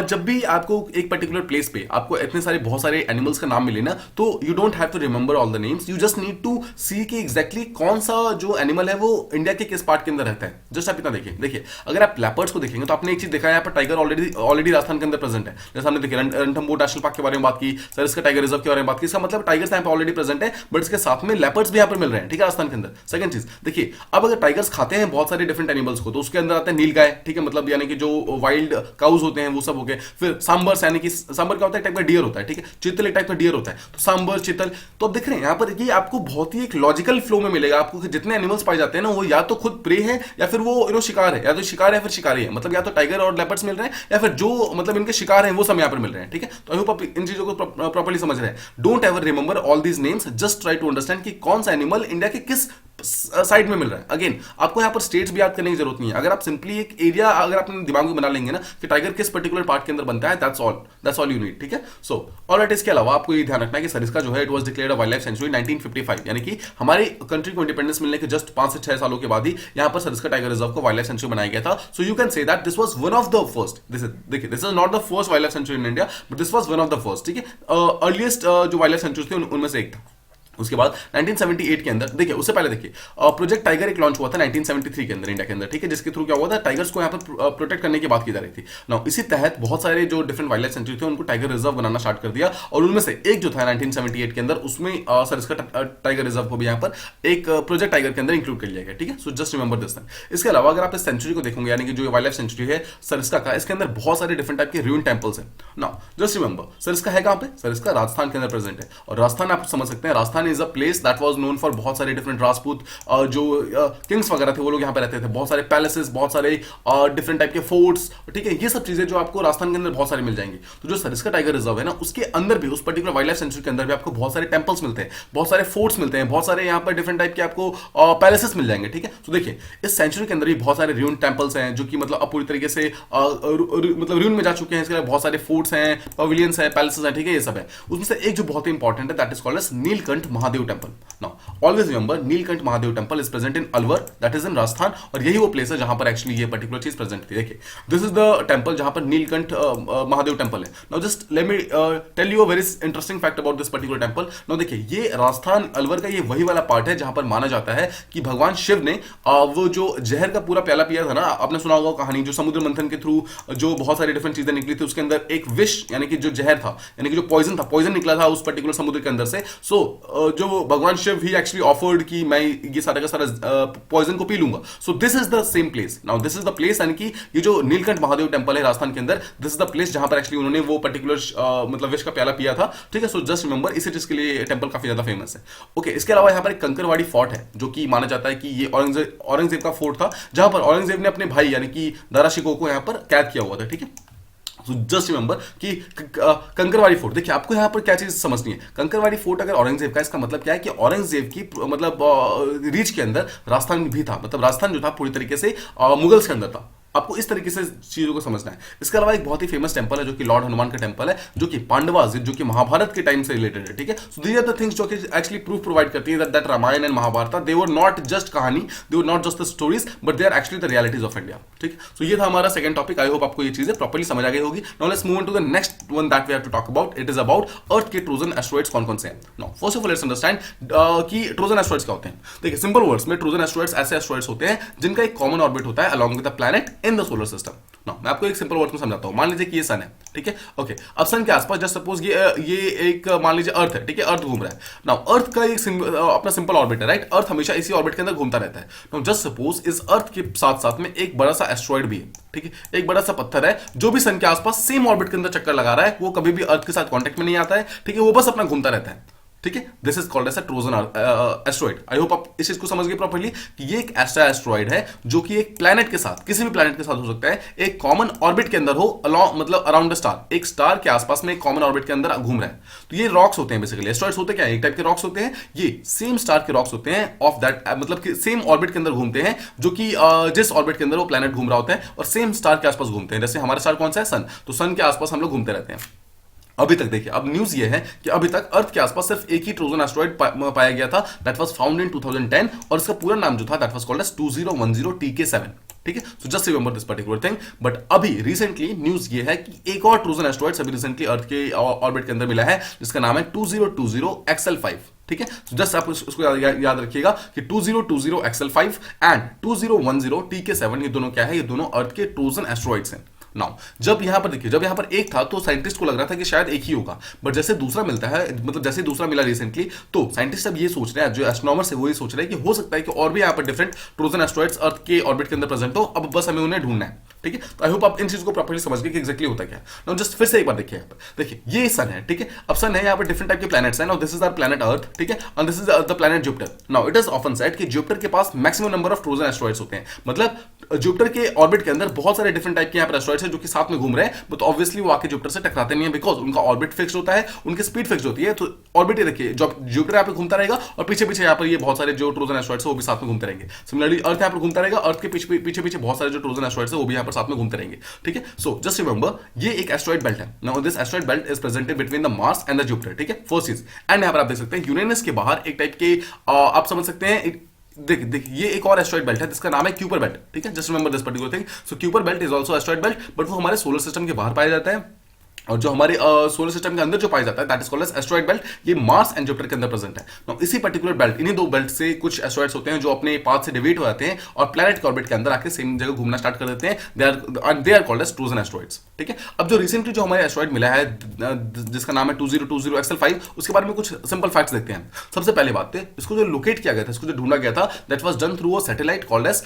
जब भी आपको एक पर्टिकुलर प्लेस पे आपको इतने सारे बहुत सारे एनिमल्स एनिमल्स का नाम मिले ना, तो you don't have to remember all the names, you just need to see कि एग्जैक्टली कौन सा जो एनिमल है वो इंडिया के किस पार्ट के अंदर रहता है। जस्ट आप इतना देखिए अगर आप लेपर्ड्स को देखेंगे तो आपने एक चीज देखा है, यहाँ पर टाइगर ऑलरेडी राजस्थान के अंदर प्रेजेंट है। जैसे हमने देखिए रणथंबोर नेशनल पार्क के बारे में बात की, सर इसका टाइगर रिजर्व के बारे में बात की, इसका मतलब टाइगर्स यहाँ पे ऑलरेडी प्रेजेंट है, बट इसके साथ में लेपर्ड्स भी यहाँ पर मिल रहे हैं, ठीक है, राजस्थान के अंदर। सेकंड चीज देखिए, अब अगर टाइगर्स खाते हैं बहुत सारे डिफरेंट एनिमल्स को, तो उसके अंदर आता है नीलगाय, ठीक है, मतलब यानी कि जो वाइल्ड काउज होते हैं वो सब हो गए। फिर सांबर, यानी कि सांबर क्या होता है, एक टाइप का डियर होता है, ठीक है, चीतल एक टाइप का डियर होता है, तो सांबर चीतल। तो अब देख रहे हैं यहाँ पर ये आपको बहुत ही एक लॉजिकल फ्लो में मिलेगा आपको कि जितने एनिमल्स पाए जाते हैं ना, वो या तो खुद प्रे है या फिर वो शिकार है, या तो शिकार है फिर शिकारी है, मतलब या तो टाइगर और लेपर्ड्स मिल रहे हैं या फिर जो मतलब इनके शिकार हैं वो सब यहाँ पर मिल रहे हैं, ठीक है। तो आई होप आप इन चीजों को प्रॉपर्ली समझ रहे हैं। Don't ever remember all these names, just try to understand कि कौन सा एनिमल इंडिया के किस साइड में मिल रहा है। अगेन आपको यहां पर स्टेट्स भी याद करने की जरूरत नहीं है, अगर आप सिंपली एक एरिया अगर अपने दिमाग में बना लेंगे ना कि टाइगर किस पर्टिकुलर पार्ट के अंदर बनता है, दैट्स ऑल यू नीड, ठीक है। सो ऑलराइट, इसके अलावा आपको ये ध्यान रखना है कि सरिस्का जो है it was declared a wild life sanctuary 1955, यानी कि हमारी कंट्री को इंडिपेंडेंस मिलने के जस्ट 5 से 6 सालों के बाद ही यहां पर सरिस्का टाइगर रिजर्व को वाइल्ड लाइफ सेंचुरी बनाया गया था। So you can say that this was one of the first, this is not the first wild life sanctuary in India, but this was one of the first, ठीक है। Earliest जो wild life sanctuary थी उनमें से एक था। उसके बाद 1978 के अंदर देखिए, उससे पहले देखिए प्रोजेक्ट टाइगर एक लॉन्च हुआ था 1973 के अंदर इंडिया के अंदर, ठीक है, जिसके थ्रू क्या हुआ था, टाइगर्स को यहाँ पर प्रोटेक्ट करने की बात की जा रही थी ना। इसी तहत बहुत सारे जो डिफरेंट वाइल्ड लाइफ सेंचुरी थे उनको टाइगर रिजर्व बनाना स्टार्ट कर दिया, और उनमें से एक जो था 1978 के अंदर, उसमें सरिस्का टाइगर रिजर्व को भी यहाँ पर एक प्रोजेक्ट टाइगर के अंदर इंक्लूड कर लिया गया, ठीक है। So just remember this thing. इसके अलावा अगर आप इस सेंचुरी को देखोगे, यानी कि जो वाइल्ड लाइफ सेंचुरी है सरिस्का का, इसके अंदर बहुत सारे डिफरेंट टाइप के रूइन टेंपल्स हैं ना। जस्ट रिमेंबर सरिस्का है कहां पे, सरिस्का राजस्थान के अंदर प्रेजेंट है, और राजस्थान आप समझ सकते हैं, Rajasthan is a place that was known for बहुत सारे डिफरेंट राजपूत जो किंग्स वगैरह थे वो लोग यहाँ पे रहते थे, बहुत सारे पैलेसेस, बहुत सारे डिफरेंट टाइप के फोर्ट्स, ठीक है, ये सब चीजें जो आपको राजस्थान के अंदर बहुत सारी मिल जाएंगी। तो जो सरिस्का टाइगर रिजर्व है ना, उसके अंदर भी, उस पर्टिकुलर वाइल्ड लाइफ सेंचुरी के अंदर भी आपको बहुत सारे टेंपल्स मिलते हैं, बहुत सारे फोर्ट्स मिलते हैं, बहुत सारे यहाँ पर डिफरेंट टाइप के आपको पैलेसेस मिल जाएंगे, ठीक है। तो देखिए इस सेंचुरी के अंदर भी बहुत सारे र्यून टेंपल्स हैं जो कि मतलब अब पूरी तरीके से मतलब र्यून में जा चुके हैं। इसके अलावा बहुत सारे फोर्ट्स हैं, पवेलियंस हैं, पैलेसेस हैं, ठीक है, ये सब है। उसमें से एक जो बहुत ही इंपॉर्टेंट है that is called as Neelkanth Mahadev temple. Now always remember Neelkanth Mahadev temple is present in Alwar, that is in Rajasthan, और यही वो प्लेस है जहां पर एक्चुअली ये पर्टिकुलर चीज प्रेजेंट थी। देखिए दिस इज द टेंपल जहां पर नीलकंठ महादेव टेंपल है। Now just let me tell you a very interesting fact about this particular temple. Now देखिए ये राजस्थान अलवर का ये वही वाला पार्ट है जहां पर माना जाता है कि भगवान शिव ने वो जो जहर का पूरा प्याला पिया था ना, आपने सुना होगा कहानी, जो समुद्र मंथन के थ्रू जो बहुत सारी डिफरेंट चीजें निकली थी, उसके अंदर एक विष यानी कि जो जहर था, यानी कि जो पॉइजन था, पॉइजन निकला था उस पर्टिकुलर समुद्र के अंदर से। सो जो भगवान शिव ही एक्चुअली ऑफर्ड कि मैं ये सारा का सारा पॉइजन को पी लूंगा। सो this is the same place. Now this is the place, यानी कि ये जो नीलकंठ महादेव टेंपल है राजस्थान के अंदर, दिस इज द प्लेस जहां पर एक्चुअली उन्होंने वो पर्टिकुलर मतलब विष का प्याला पिया था, ठीक है। सो जस्ट रिमेंबर, इसी चीज के लिए टेंपल काफी ज्यादा फेमस है। ओके, इसके अलावा यहाँ पर एक कंकरवाड़ी फोर्ट है जो कि माना जाता है कि ये औरंगजेब का फोर्ट था, जहां पर औरंगजेब ने अपने भाई यानी कि दारा शिकोह को यहाँ पर कैद किया हुआ था, ठीक है। So just remember कि कंकरवाड़ी फोर्ट, देखिए आपको यहाँ पर क्या चीज समझनी है। कंकरवाड़ी फोर्ट अगर औरंगजेब का, इसका मतलब क्या है कि औरंगजेब की मतलब रीच के अंदर राजस्थान भी था, मतलब राजस्थान जो था पूरी तरीके से मुगल्स के अंदर था। आपको इस तरीके से चीजों को समझना है। इसके अलावा एक बहुत ही फेमस टेंपल है जो कि लॉर्ड हनुमान का टेंपल है, जो कि पांडवास, जो कि महाभारत के टाइम से रिलेटेड है, ठीक है। So these are the things जो कि एक्चुअली प्रूफ प्रोवाइड करती है that Ramayan and Mahabharat they were not just कहानी, they were not just the stories, but they are actually the realities of India, ठीक है। सो ये था हमारा सेकंड टॉपिक। आई होप आपको ये चीजें प्रॉपर्ली समझ आ गई होगी। Now let's move on to the next one that we have to talk about. It is about earth के ट्रोजन एस्टेरॉइड्स कौन कौन से हैं। Now first of all let's understand कि ट्रोजन एस्टेरॉइड्स क्या होते हैं। देखिए सिंपल वर्ड्स में ट्रोजन एस्टेरॉइड्स ऐसे एस्टेरॉइड्स होते हैं जिनका एक कॉमन ऑर्बिट होता है along with the planet in the solar system. मैं आपको एक सिंपल वर्ड में समझाता हूं। मान लीजिए कि ये सन है, ठीक है, ओके। अब सन के आसपास जस्ट सपोज ये एक मान लीजिए अर्थ है, ठीक है, अर्थ घूम रहा है। नाउ अर्थ का एक अपना सिंपल ऑर्बिट है, राइट। अर्थ हमेशा इसी ऑर्बिट के अंदर घूमता रहता है। नाउ जस्ट सपोज इस अर्थ के साथ साथ में एक बड़ा सा एस्ट्रॉइड भी है, ठीक है, एक बड़ा सा पत्थर है जो भी सन के आसपास सेम ऑर्बिट के अंदर चक्कर लगा रहा है। वो कभी भी अर्थ के साथ कॉन्टेक्ट में नहीं आता है, ठीक है, वो बस अपना घूमता रहता है, ठीक है। This is called as a Trojan asteroid. I hope आप इस चीज को समझ गए प्रॉपर्ली कि ये एक ऐसा एस्ट्रॉइड है जो कि एक प्लैनेट के साथ, किसी भी प्लैनेट के साथ हो सकता है, एक कॉमन ऑर्बिट के अंदर हो, अलॉन्ग मतलब अराउंड द स्टार, एक स्टार के आसपास में एक कॉमन ऑर्बिट के अंदर घूम रहा है। तो ये रॉक्स होते हैं बेसिकली। एस्ट्रॉइड्स होते क्या है, एक टाइप के रॉक्स होते हैं, ये सेम स्टार के रॉक्स होते हैं ऑफ दैट मतलब कि सेम ऑर्बिट के अंदर घूमते हैं, जो कि जिस ऑर्बिट के अंदर वो प्लैनेट घूम रहा होता है, और सेम स्टार के आसपास घूमते हैं। जैसे हमारा स्टार कौन सा है, सन, तो सन के आसपास हम लोग घूमते रहते हैं। अभी तक देखिए, अब न्यूज ये है कि अभी तक अर्थ के आसपास सिर्फ एक ही ट्रोजन एस्ट्रॉइड पाया गया था, दैट वाज फाउंड इन 2010, और इसका पूरा नाम जो था that was called as 2010 TK7, ठीक है। So just remember this particular thing. But अभी रिसेंटली न्यूज ये है कि एक और ट्रोजन एस्ट्रॉइड अभी रिसेंटली अर्थ के ऑर्बिट के अंदर मिला है, जिसका नाम है 2020 XL5। ठीक है। तो जस्ट आप उसको याद रखिएगा कि 2020 XL5 एंड 2010 TK7 ये दोनों क्या है, ये दोनों अर्थ के ट्रोजन एस्ट्रॉइड्स हैं। नाउ जब यहां पर देखिए, जब यहां पर एक था तो साइंटिस्ट को लग रहा था कि शायद एक ही होगा, बट जैसे दूसरा मिलता है, मतलब जैसे दूसरा मिला रिसेंटली, तो साइंटिस्ट अब ये सोच रहे हैं, जो एस्ट्रोनॉमर्स है वो ये सोच रहे हैं कि हो सकता है कि और भी यहां पर डिफरेंट ट्रोजन एस्ट्रॉइड्स अर्थ के ऑर्बिट के अंदर प्रेजेंट हो, अब बस हमें उन्हें ढूंढना है। ठीक है। तो आई होप आप इन चीज को प्रॉपर्ली समझ गए कि एग्जैक्टली होता क्या है। नाउ जस्ट फिर से एक बार देखिए, यहाँ पर देखिए ये सन है। ठीक है। अब सन है, यहाँ पर डिफरेंट टाइप के प्लैनेट्स हैं। Now this is our planet earth. ठीक है। And this is the planet Jupiter. Now it is often said कि जुपिटर के पास maximum number of Trojan asteroids होते हैं, मतलब जुपिटर के ऑर्बिट के अंदर बहुत सारे डिफरेंट टाइप के यहाँ पर एस्ट्रॉइड्स हैं जो कि साथ में घूम रहे हैं, बट ऑब्वियसली वो आके जुपिटर से टकराते नहीं है, बिकॉज उनका ऑर्बिट फिक्स होता है, उनकी स्पीड फिक्स होती है। तो ऑर्बिट देखिए, जो जुपिटर यहाँ पे घूमता रहेगा और पीछे पीछे यहाँ पर ये बहुत सारे जो ट्रोजन एस्ट्रॉइड्स है वो भी साथ में घूमते रहेंगे। सिमिलरली अर्थ यहाँ पर घूमता रहेगा, अर्थ के पीछे पीछे बहुत सारे जो ट्रोजन एस्ट्रॉइड्स है वो भी यहाँ पर साथ में घूमते रहेंगे। ठीक है। सो जस्ट रिमेंबर ये एक एस्ट्रॉइड बेल्ट है। Now this asteroid belt is presented between the Mars and the Jupiter. ठीक है। फर्स्ट चीज, एंड यहाँ पर आप देख सकते हैं यूरेनस के बाहर एक टाइप के आप समझ सकते हैं, देखिए ये एक और एस्ट्रॉइड बेल्ट है जिसका नाम है क्यूपर बेल्ट। ठीक है। Just remember this particular thing. So Kuiper belt is also asteroid belt, but वो हमारे सोलर सिस्टम के बाहर पाया जाता है, और जो हमारे सोलर सिस्टम के अंदर जो पाया जाता है that is called as asteroid belt, ये मार्स एंड जुपिटर के अंदर प्रेजेंट है। नाउ इसी पर्टिकुलर बेल्ट, इन्हीं दो बेल्ट से कुछ एस्ट्रॉइड्स होते हैं जो अपने पाथ से डिवीट हो जाते हैं और प्लैनेट के ऑर्बिट के अंदर आके सेम जगह घूमना स्टार्ट कर देते हैं। They are called as Trojan asteroids. ठीक है। अब जो रिसेंटली जो हमारे एस्ट्रॉइड मिला है जिसका नाम है 2020 XL5, उसके बारे में कुछ सिंपल फैक्ट्स देखते हैं। सबसे पहले बात है, इसको जो लोकेट किया गया था, इसको जो ढूंढा गया था, that was done through a satellite called as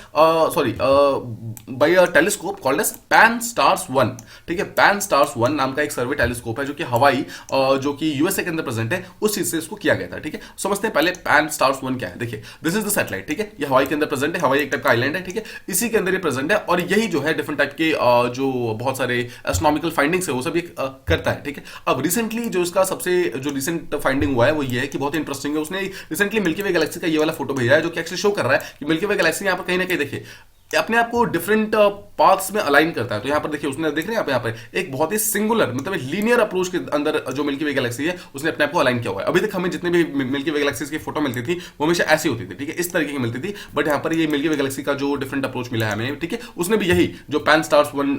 by a telescope called as PanSTARRS-1। ठीक है। PanSTARRS-1 नाम का एक सर्वे टेलीस्कोप है जो कि हवाई जो कि यूएसए के अंदर प्रेजेंट है, उस चीज से इसको किया गया था। ठीक है। समझते हैं पहले PanSTARRS-1 क्या है। देखिए दिस इज द सैटेलाइट। ठीक है। ये हवाई के अंदर प्रेजेंट है, हवाई एक टाइप का आइलैंड है। ठीक है। इसी के अंदर ये प्रेजेंट है और यही जो है डिफरेंट टाइप के जो बहुत सारे एस्ट्रोनॉमिकल फाइंडिंग्स है वो सब ये करता है। ठीक है। अब रिसेंटली जो इसका सबसे जो रिसेंट फाइंडिंग हुआ है वो ये है कि बहुत इंटरेस्टिंग है, उसने रिसेंटली मिल्की वे गैलेक्सी का ये वाला फोटो भेजा है जो कि एक्चुअली शो कर रहा है कि मिल्की वे गैलेक्सी यहाँ पर कहीं ना कहीं देखिए अपने आप को डिफरेंट पाथ्स में अलाइन करता है। तो यहाँ पर देखिए उसने देख रहे हैं यहाँ पे एक बहुत ही सिंगुलर मतलब लीनियर अप्रोच के अंदर जो मिल्की वे गैलेक्सी है उसने अपने आप को अलाइन किया हुआ है। अभी तक हमें जितने भी मिल्की वे गैलेक्सीज की फोटो मिलती थी वो हमेशा ऐसी होती थी। ठीक है। इस तरीके की मिलती थी, बट यहाँ पर ये मिल्की वे गैलेक्सी का जो डिफरेंट अप्रोच मिला है हमें, ठीक है, उसने भी यही जो PanSTARRS-1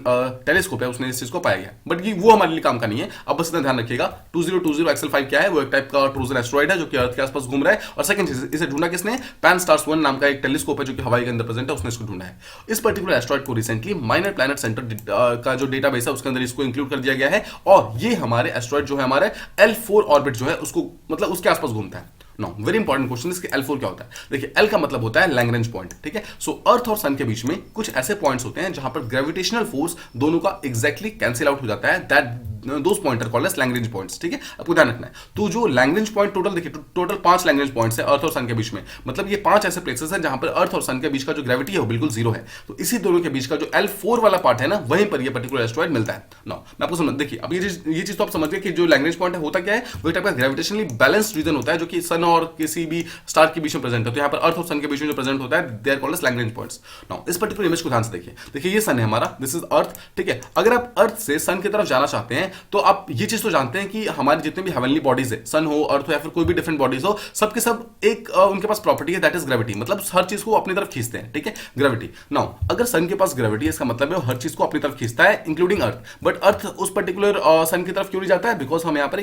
टेलीस्कोप है उसने इस चीज को पाया गया, बट ये वो हमारे लिए काम का नहीं है। अब बस इतना ध्यान रखिएगा 2020 XL5 क्या है, वो एक टाइप का ट्रोजन एस्ट्रॉइड है जो कि अर्थ के आसपास घूम रहा है। और सेकंड चीज, इसे ढूंढा किसने? PanSTARRS-1 नाम का एक टेलीस्कोप है जो कि हवाई के अंदर प्रेजेंट है, उसने इसको ढूंढा है। इस पर्टिकुलर एस्ट्रॉइड को रिसेंटली माइनर प्लैनेट सेंटर का जो डेटाबेस है उसके अंदर इसको इंक्लूड कर दिया गया है, और ये हमारे एस्ट्रॉइड जो है हमारे L4 ऑर्बिट जो है उसको मतलब उसके आसपास घूमता है। नो वेरी इंपॉर्टेंट क्वेश्चन, इसके L4 क्या होता है? देखिए L का मतलब होता है लैग्रेंज पॉइंट। ठीक है। सो अर्थ और सन के बीच में कुछ ऐसे पॉइंट्स होते हैं जहां पर ग्रेविटेशनल फोर्स दोनों का एग्जैक्टली कैंसिल आउट हो जाता है, that those point are called as Lagrange points. ठीक है। आपको ध्यान रखना है। तो जो लैग्रेंज पॉइंट टोटल देखिए टोटल 5 लैग्रेंज पॉइंट्स है अर्थ और सन के बीच में, मतलब ये 5 ऐसे प्लेसेस हैं जहां पर अर्थ और सन के बीच का जो ग्रेविटी है वो बिल्कुल जीरो है। तो इसी दोनों के बीच का जो L4 वाला पार्ट है ना, वहीं पर ये पर्टिकुलर एस्ट्रॉइड मिलता है। नो मैं आपको समझ देखिए अब ये चीज तो आप समझ गए कि जो लैग्रेंज पॉइंट है होता क्या है, वो एक टाइप का ग्रेविटेशनली बैलेंस्ड रीजन होता है जो कि सन और किसी भी स्टार के बीच में प्रेजेंट है। तो यहाँ पर अर्थ और सन के बीच में जो प्रेजेंट होता है they are called as Lagrange points. Now इस पर्टिकुलर इमेज को ध्यान से देखिए। देखिए ये सन है हमारा, दिस इज अर्थ। ठीक है। अगर आप अर्थ से सन की तरफ जाना चाहते हैं तो आप ये चीज तो जानते हैं कि हमारे जितने भी हेवनली बॉडीज है, सन हो, अर्थ हो या फिर कोई भी डिफरेंट बॉडीज हो, सबके सब एक उनके पास प्रॉपर्टी है दैट इज ग्रेविटी, मतलब हर चीज को अपनी तरफ खींचते हैं। ठीक है। ग्रेविटी। नाउ अगर सन के पास ग्रेविटी है इसका मतलब है हर चीज को अपनी तरफ खींचता है इंक्लूडिंग अर्थ, बट अर्थ उस पर्टिकुलर सन की तरफ क्यों नहीं जाता है? बिकॉज हम यहाँ पर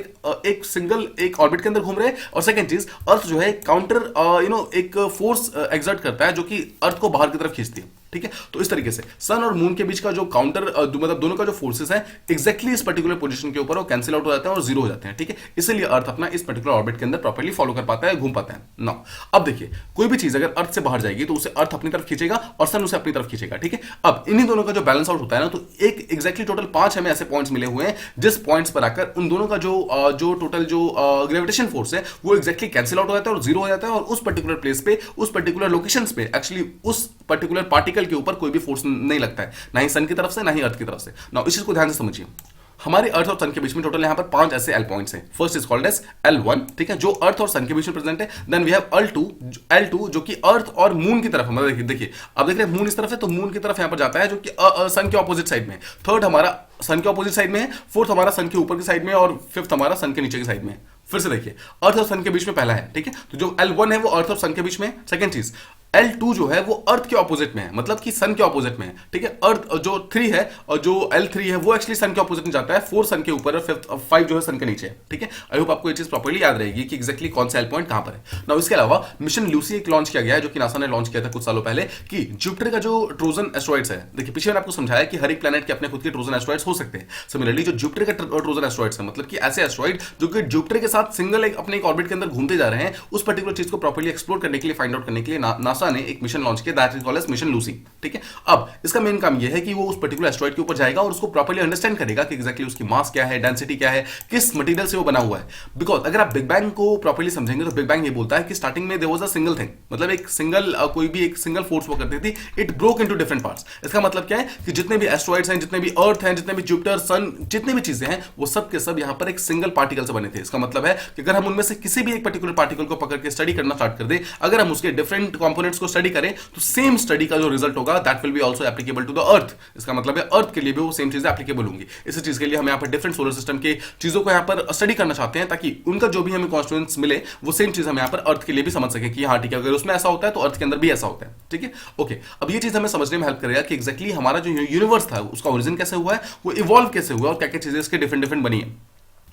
एक सिंगल एक ऑर्बिट के अंदर घूम रहे हैं, और सेकंड चीज अर्थ जो है काउंटर एक फोर्स एग्जर्ट करता है जो कि अर्थ को बाहर की तरफ खींचती है। ठीक है। तो इस तरीके से सन और मून के बीच का जो काउंटर मतलब दोनों का जो फोर्सेस है एग्जैक्टली इस पर्टिकुलर पोजीशन के ऊपर वो कैंसिल आउट हो जाते हैं और जीरो हो जाते हैं। ठीक है। इसलिए अर्थ अपना इस पर्टिकुलर ऑर्बिट के अंदर प्रॉपर्ली फॉलो कर पाता है, घूम पाता है। नाउ अब देखिए कोई भी चीज अगर अर्थ से बाहर जाएगी तो उसे अर्थ अपनी तरफ खींचेगा और सन उसे अपनी तरफ खींचेगा। ठीक है। अब इन्हीं दोनों का जो बैलेंस आउट होता है ना, तो एक एग्जैक्टली टोटल 5 हमें ऐसे पॉइंट्स मिले हुए हैं जिस पॉइंट्स पर आकर उन दोनों का जो टोटल जो ग्रेविटेशन फोर्स है वो एग्जैक्टली कैंसिल आउट हो जाता है और जीरो हो जाता है, और उस पर्टिकुलर प्लेस पे उस पर्टिकुलर लोकेशन पे एक्चुअली उस पर्टिकुलर पार्टिकल के ऊपर कोई भी फोर्स नहीं लगता है, ना ही सन की तरफ से ना ही अर्थ की तरफ से। नाउ इस चीज को ध्यान से समझिए। हमारे अर्थ और सन के बीच में टोटल यहां पर 5 ऐसे L पॉइंट्स हैं। First is called as L1, ठीक है, जो अर्थ और सन के बीच में प्रेजेंट है। देन वी हैव L2 जो कि अर्थ और मून की तरफ है। देखिए आप देख रहे हैं मून इस तरफ है, तो मून की तरफ यहां पर जाता है जो कि सन के ऑपोजिट साइड में है। थर्ड हमारा सन के ऑपोजिट साइड में है, फोर्थ हमारा सन के ऊपर की साइड में, और फिफ्थ हमारा सन के नीचे की साइड में है। फिर से देखिए अर्थ और सन के बीच में पहला है। ठीक है। तो जो L1 है वो अर्थ और सन के बीच में है। सेकंड चीज L2 जो है वो अर्थ के ऑपोजिट में है, मतलब कि सन के ऑपोजिट में है, ठीक है। अर्थ जो 3 है और जो L3 है वो एक्चुअली सन के ऑपोजिट में जाता है, 4 सन के ऊपर है, 5 जो है सन के नीचे है, ठीक है। आई होप आपको ये चीज प्रॉपर्ली याद रहेगी कि एक्जैक्टली कौन सा एल पॉइंट कहां पर है। नाउ इसके अलावा मिशन लूसी एक लॉन्च किया गया है, जो कि नासा ने लॉन्च किया था कुछ सालों पहले, कि जुपिटर का जो ट्रोजन एस्ट्रॉइड्स है, देखिए पीछे मैंने आपको समझाया कि हर एक प्लेनेट के अपने खुद के ट्रोजन एस्ट्रॉइड्स हो सकते हैं। सिमिलरली जो जुपिटर का ट्रोजन एस्ट्रॉइड्स है, मतलब कि ऐसे एस्ट्रॉइड जो कि जुपिटर के साथ सिंगल एक अपने एक ऑर्बिट के अंदर घूमते जा रहे हैं, उस पर्टिकुलर चीज को प्रॉपर्ली एक्सप्लोर करने के लिए, फाइंड आउट करने के लिए नासा ने एक मिशन लॉन्च किया, that is called as mission Lucy, ठीक है। अब इसका मेन काम यह है कि वो उस पर्टिकुलर एस्ट्रॉइड के ऊपर जाएगा और उसको प्रॉपर्ली अंडरस्टैंड करेगा कि एक्जैक्टली उसकी मास क्या है, डेंसिटी क्या है, किस मटेरियल से वो बना हुआ है। बिकॉज अगर आप बिग बैंग को प्रॉपर्ली समझेंगे तो बिग बैंग ये बोलता है कि स्टार्टिंग में there was a single thing, मतलब एक सिंगल कोई भी एक सिंगल फोर्स वो करती थी, it broke into different parts. इसका मतलब क्या है कि जितने भी एस्ट्रॉइड्स हैं, जितने भी अर्थ हैं, जितने भी जुपिटर, सन, जितने भी चीजें हैं, वो सब के सब यहां पर एक सिंगल पार्टिकल से बने थे। इसका मतलब है कि अगर हम उनमें से किसी भी एक पर्टिकुलर पार्टिकल को पकड़ के स्टडी करना स्टार्ट कर दे, अगर हम उसके डिफरेंट कंपोनेंट्स को स्टडी करें, तो सेम स्टडी का जो रिजल्ट होगा that will be also applicable to the earth. इसका मतलब है अर्थ के लिए भी वो सेम चीजें एप्लीकेबल होंगी। इसी चीज के लिए हम यहाँ पर डिफरेंट सोलर सिस्टम के चीजों को यहाँ पर स्टडी करना चाहते हैं, ताकि उनका जो भी हमें कॉन्स्टिट्यूएंट्स मिले वो सेम चीज हम यहाँ पर अर्थ के लिए भी समझ सके कि हाँ ठीक है, अगर उसमें ऐसा होता है तो अर्थ के अंदर भी ऐसा होता है, ठीक है। ओके, अब ये चीज हमें समझने में हेल्प करेगा कि एक्जैक्टली हमारा जो यूनिवर्स था उसका ओरिजिन कैसे हुआ है, वो इवॉल्व कैसे हुआ और क्या क्या चीजें इसके डिफरेंट डिफरेंट बनी है।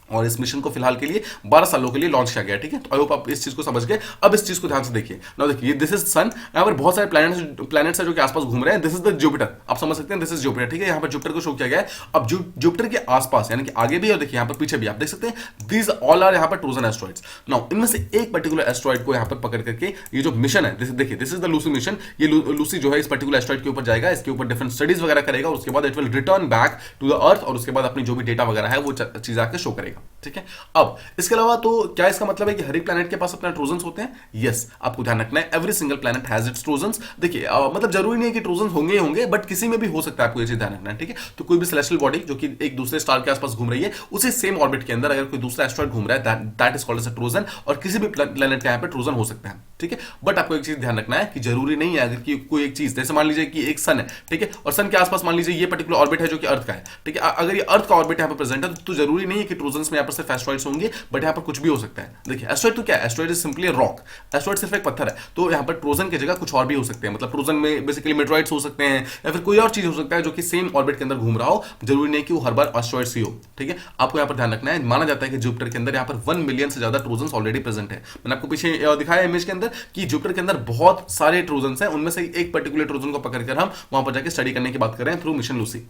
और इस मिशन को फिलहाल के लिए 12 सालों के लिए लॉन्च किया गया, ठीक है। तो आई होप आप इस चीज को समझ गए। अब इस चीज को ध्यान से देखिए। नाउ देखिए, दिस इज सन, यहाँ पर बहुत सारे प्लैनेट्स है जो कि आसपास घूम रहे हैं। दिस इज द जुपिटर, आप समझ सकते हैं, दिस इज जुपिटर, ठीक है। यहाँ पर जुपिटर को शो किया गया है। अब जुपिटर के आसपास यानी कि आगे भी और देखिए यहाँ पर पीछे भी आप देख सकते हैं, दीज ऑल आर यहाँ पर ट्रोजन एस्ट्रॉइड्स। नाउ इनमें से एक पर्टिकुलर एस्ट्रॉइड को यहाँ पर पकड़ करके ये जो मिशन है, देखिए this is the Lucy mission. ये लूसी जो है इस पर्टिकुलर एस्ट्रॉइड के ऊपर जाएगा, इसके ऊपर डिफरेंट स्टडीज वगैरह करेगा, उसके बाद it will return back to the earth और उसके बाद अपनी जो भी डेटा वगैरह है वो चीज आके शो करेगा, ठीक है। अब इसके अलावा तो क्या इसका मतलब है कि हर एक प्लैनेट के पास अपना ट्रोजन्स होते हैं? यस, आपको ध्यान रखना है, every single planet has its trojans. देखिए मतलब जरूरी नहीं है कि ट्रोजन्स होंगे ही होंगे, बट किसी में भी हो सकता है, आपको ये चीज ध्यान रखना है, ठीक है। तो कोई भी सेलेस्टियल बॉडी जो कि एक दूसरे स्टार के आसपास घूम रही है, उसी सेम ऑर्बिट के अंदर अगर कोई दूसरा एस्ट्रॉइड घूम रहा है, that is called as a Trojan, और किसी भी प्लैनेट का यहाँ पे ट्रोजन हो सकता है, ठीक है। बट आपको एक चीज ध्यान रखना है कि जरूरी नहीं है अगर कि कोई एक चीज, जैसे मान लीजिए कि एक सन है, ठीक है, और सन के आसपास मान लीजिए ये पर्टिकुलर ऑर्बिट है जो कि अर्थ का है, ठीक है। अगर ये अर्थ का ऑर्बिट यहाँ पे प्रेजेंट है तो जरूरी नहीं है कि ट्रोजन्स में यहाँ पर सिर्फ एस्ट्रॉइड्स होंगे, बट यहाँ पर कुछ भी हो सकता है। देखिए एस्ट्रॉइड तो क्या है, asteroid is simply rock, asteroid सिर्फ एक पत्थर है। तो यहाँ पर ट्रोजन की जगह कुछ और भी हो सकते हैं, मतलब ट्रोजन में बेसिकली मेट्रॉइड्स हो सकते हैं या फिर कोई और चीज हो सकता है जो कि सेम ऑर्बिट के अंदर घूम रहा हो, जरूरी नहीं कि वो हर बार एस्ट्रॉइड्स ही हो, ठीक है। आपको यहाँ पर ध्यान रखना है, माना जाता है कि जुपिटर के अंदर यहाँ पर 1 मिलियन से ज्यादा ट्रोजन्स ऑलरेडी प्रेजेंट है। मैंने आपको पीछे दिखाया इमेज के अंदर कि जुपिटर के अंदर बहुत सारे ट्रोजन्स हैं, उनमें से एक पर्टिकुलर ट्रोजन को पकड़कर हम वहां पर जाकर स्टडी करने की बात कर रहे हैं थ्रू मिशन लूसी।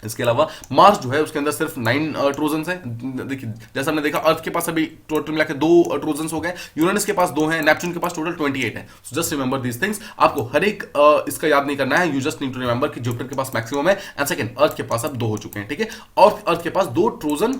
इसके अलावा मार्स जो है उसके अंदर सिर्फ 9 ट्रोजन्स हैं। देखिए जैसा हमने देखा, अर्थ के पास अभी टोटल मिला के 2 ट्रोजन्स हो गए, यूरेनस के पास 2 हैं, नेपच्यून के पास टोटल 28 है। So just remember these things, आपको हर एक इसका याद नहीं करना है, you just need to remember कि जुपिटर के पास मैक्सिमम है, एंड सेकंड अर्थ के पास अब 2 हो चुके हैं, ठीक है। और अर्थ के पास 2 ट्रोजन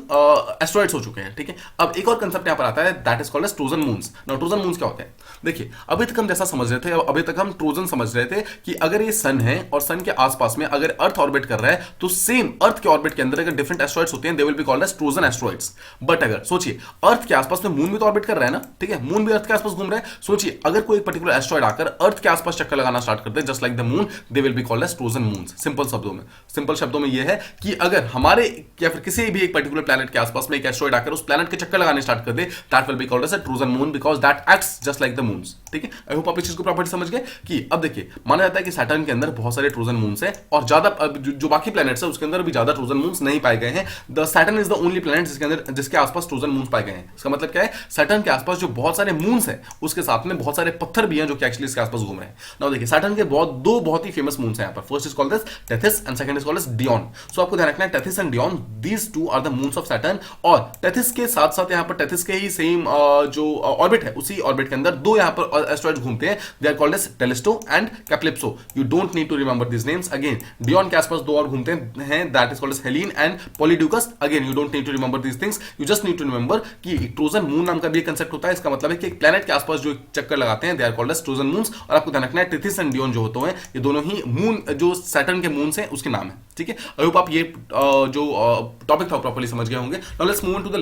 एस्ट्रॉइड्स हो चुके हैं, ठीक है। अब एक और कंसेप्ट यहां पर आता है, that is called as Trojan moons. Now Trojan moons क्या होते हैं? देखिए अभी तक हम जैसा समझ रहे थे, अभी तक हम ट्रोजन समझ रहे थे कि अगर ये सन है और सन के आसपास में अगर अर्थ ऑर्बिट कर रहा है, तो सेम अर्थ के ऑर्बिट के अंदर अगर डिफरेंट एस्ट्रॉइड्स होते हैं, they will be called as Trojan asteroids. But अगर सोचिए अर्थ के आसपास में मून भी तो ऑर्बिट कर रहा है ना, ठीक है, मून भी अर्थ के आसपास घूम रहा है। सोचिए अगर कोई एक पर्टिकुलर एस्ट्रॉइड आकर अर्थ के आसपास चक्कर लगाना स्टार्ट करते हैं just like the moon, they will be called as Trojan moons. Simple शब्दों में यह है कि अगर हमारे या फिर किसी भी एक पर्टिकुलर प्लैनेट के आसपास में एक एस्ट्रॉइड आकर उस प्लैनेट के चक्कर लगाने स्टार्ट कर दे, that will be called as a Trojan moon, because that acts just like the moons, ठीक है। आई होप आप इस चीज को प्रॉपर्ली समझ गए कि अब देखिए माना जाता है कि सैटर्न के अंदर बहुत सारे ट्रोजन मून्स हैं और ज्यादा जो बाकी प्लैनेट्स है उसके अंदर भी ज्यादा ट्रोजन मून्स नहीं पाए गए हैं। The Saturn is the only planet जिसके आसपास ट्रोजन मून्स पाए गए हैं। इसका मतलब क्या है, सैटर्न के आसपास जो बहुत सारे मून्स हैं उसके साथ में बहुत सारे पत्थर भी हैं जो कि एक्चुअली इसके आसपास घूम रहे हैं। नाउ देखिए सैटर्न के दो बहुत ही फेमस मून्स हैं यहाँ पर। First is called as Tethys and second is called as Dione. So आपको ध्यान रखना है Tethys and Dione, these 2 are the moons of Saturn. और टेथिस के साथ साथ यहाँ पर टेथिस के ही सेम जो ऑर्बिट है उसी ऑर्बिट के अंदर 2 यहाँ पर एस्ट्रॉइड्स घूमते हैं, they are called as Telesto and Calypso. You don't need to remember this names. Again Dione के आसपास 2 और घूमते हैं, that is called as Helene and Polydeuces. Again you don't need to remember these things, you just need to remember कि Trojan moon नाम का भी एक कंसेप्ट होता है। इसका मतलब है कि एक प्लैनेट के आसपास जो चक्कर लगाते हैं, they are called as Trojan moons. और आपको ध्यान रखना है टेथिस एंड डियोन जो होते हैं ये दोनों ही मून जो सैटर्न के मून्स हैं उसके नाम है, ठीक है। आई होप आप ये जो टॉपिक था प्रॉपर्ली समझ गए होंगे। Now let's move on to the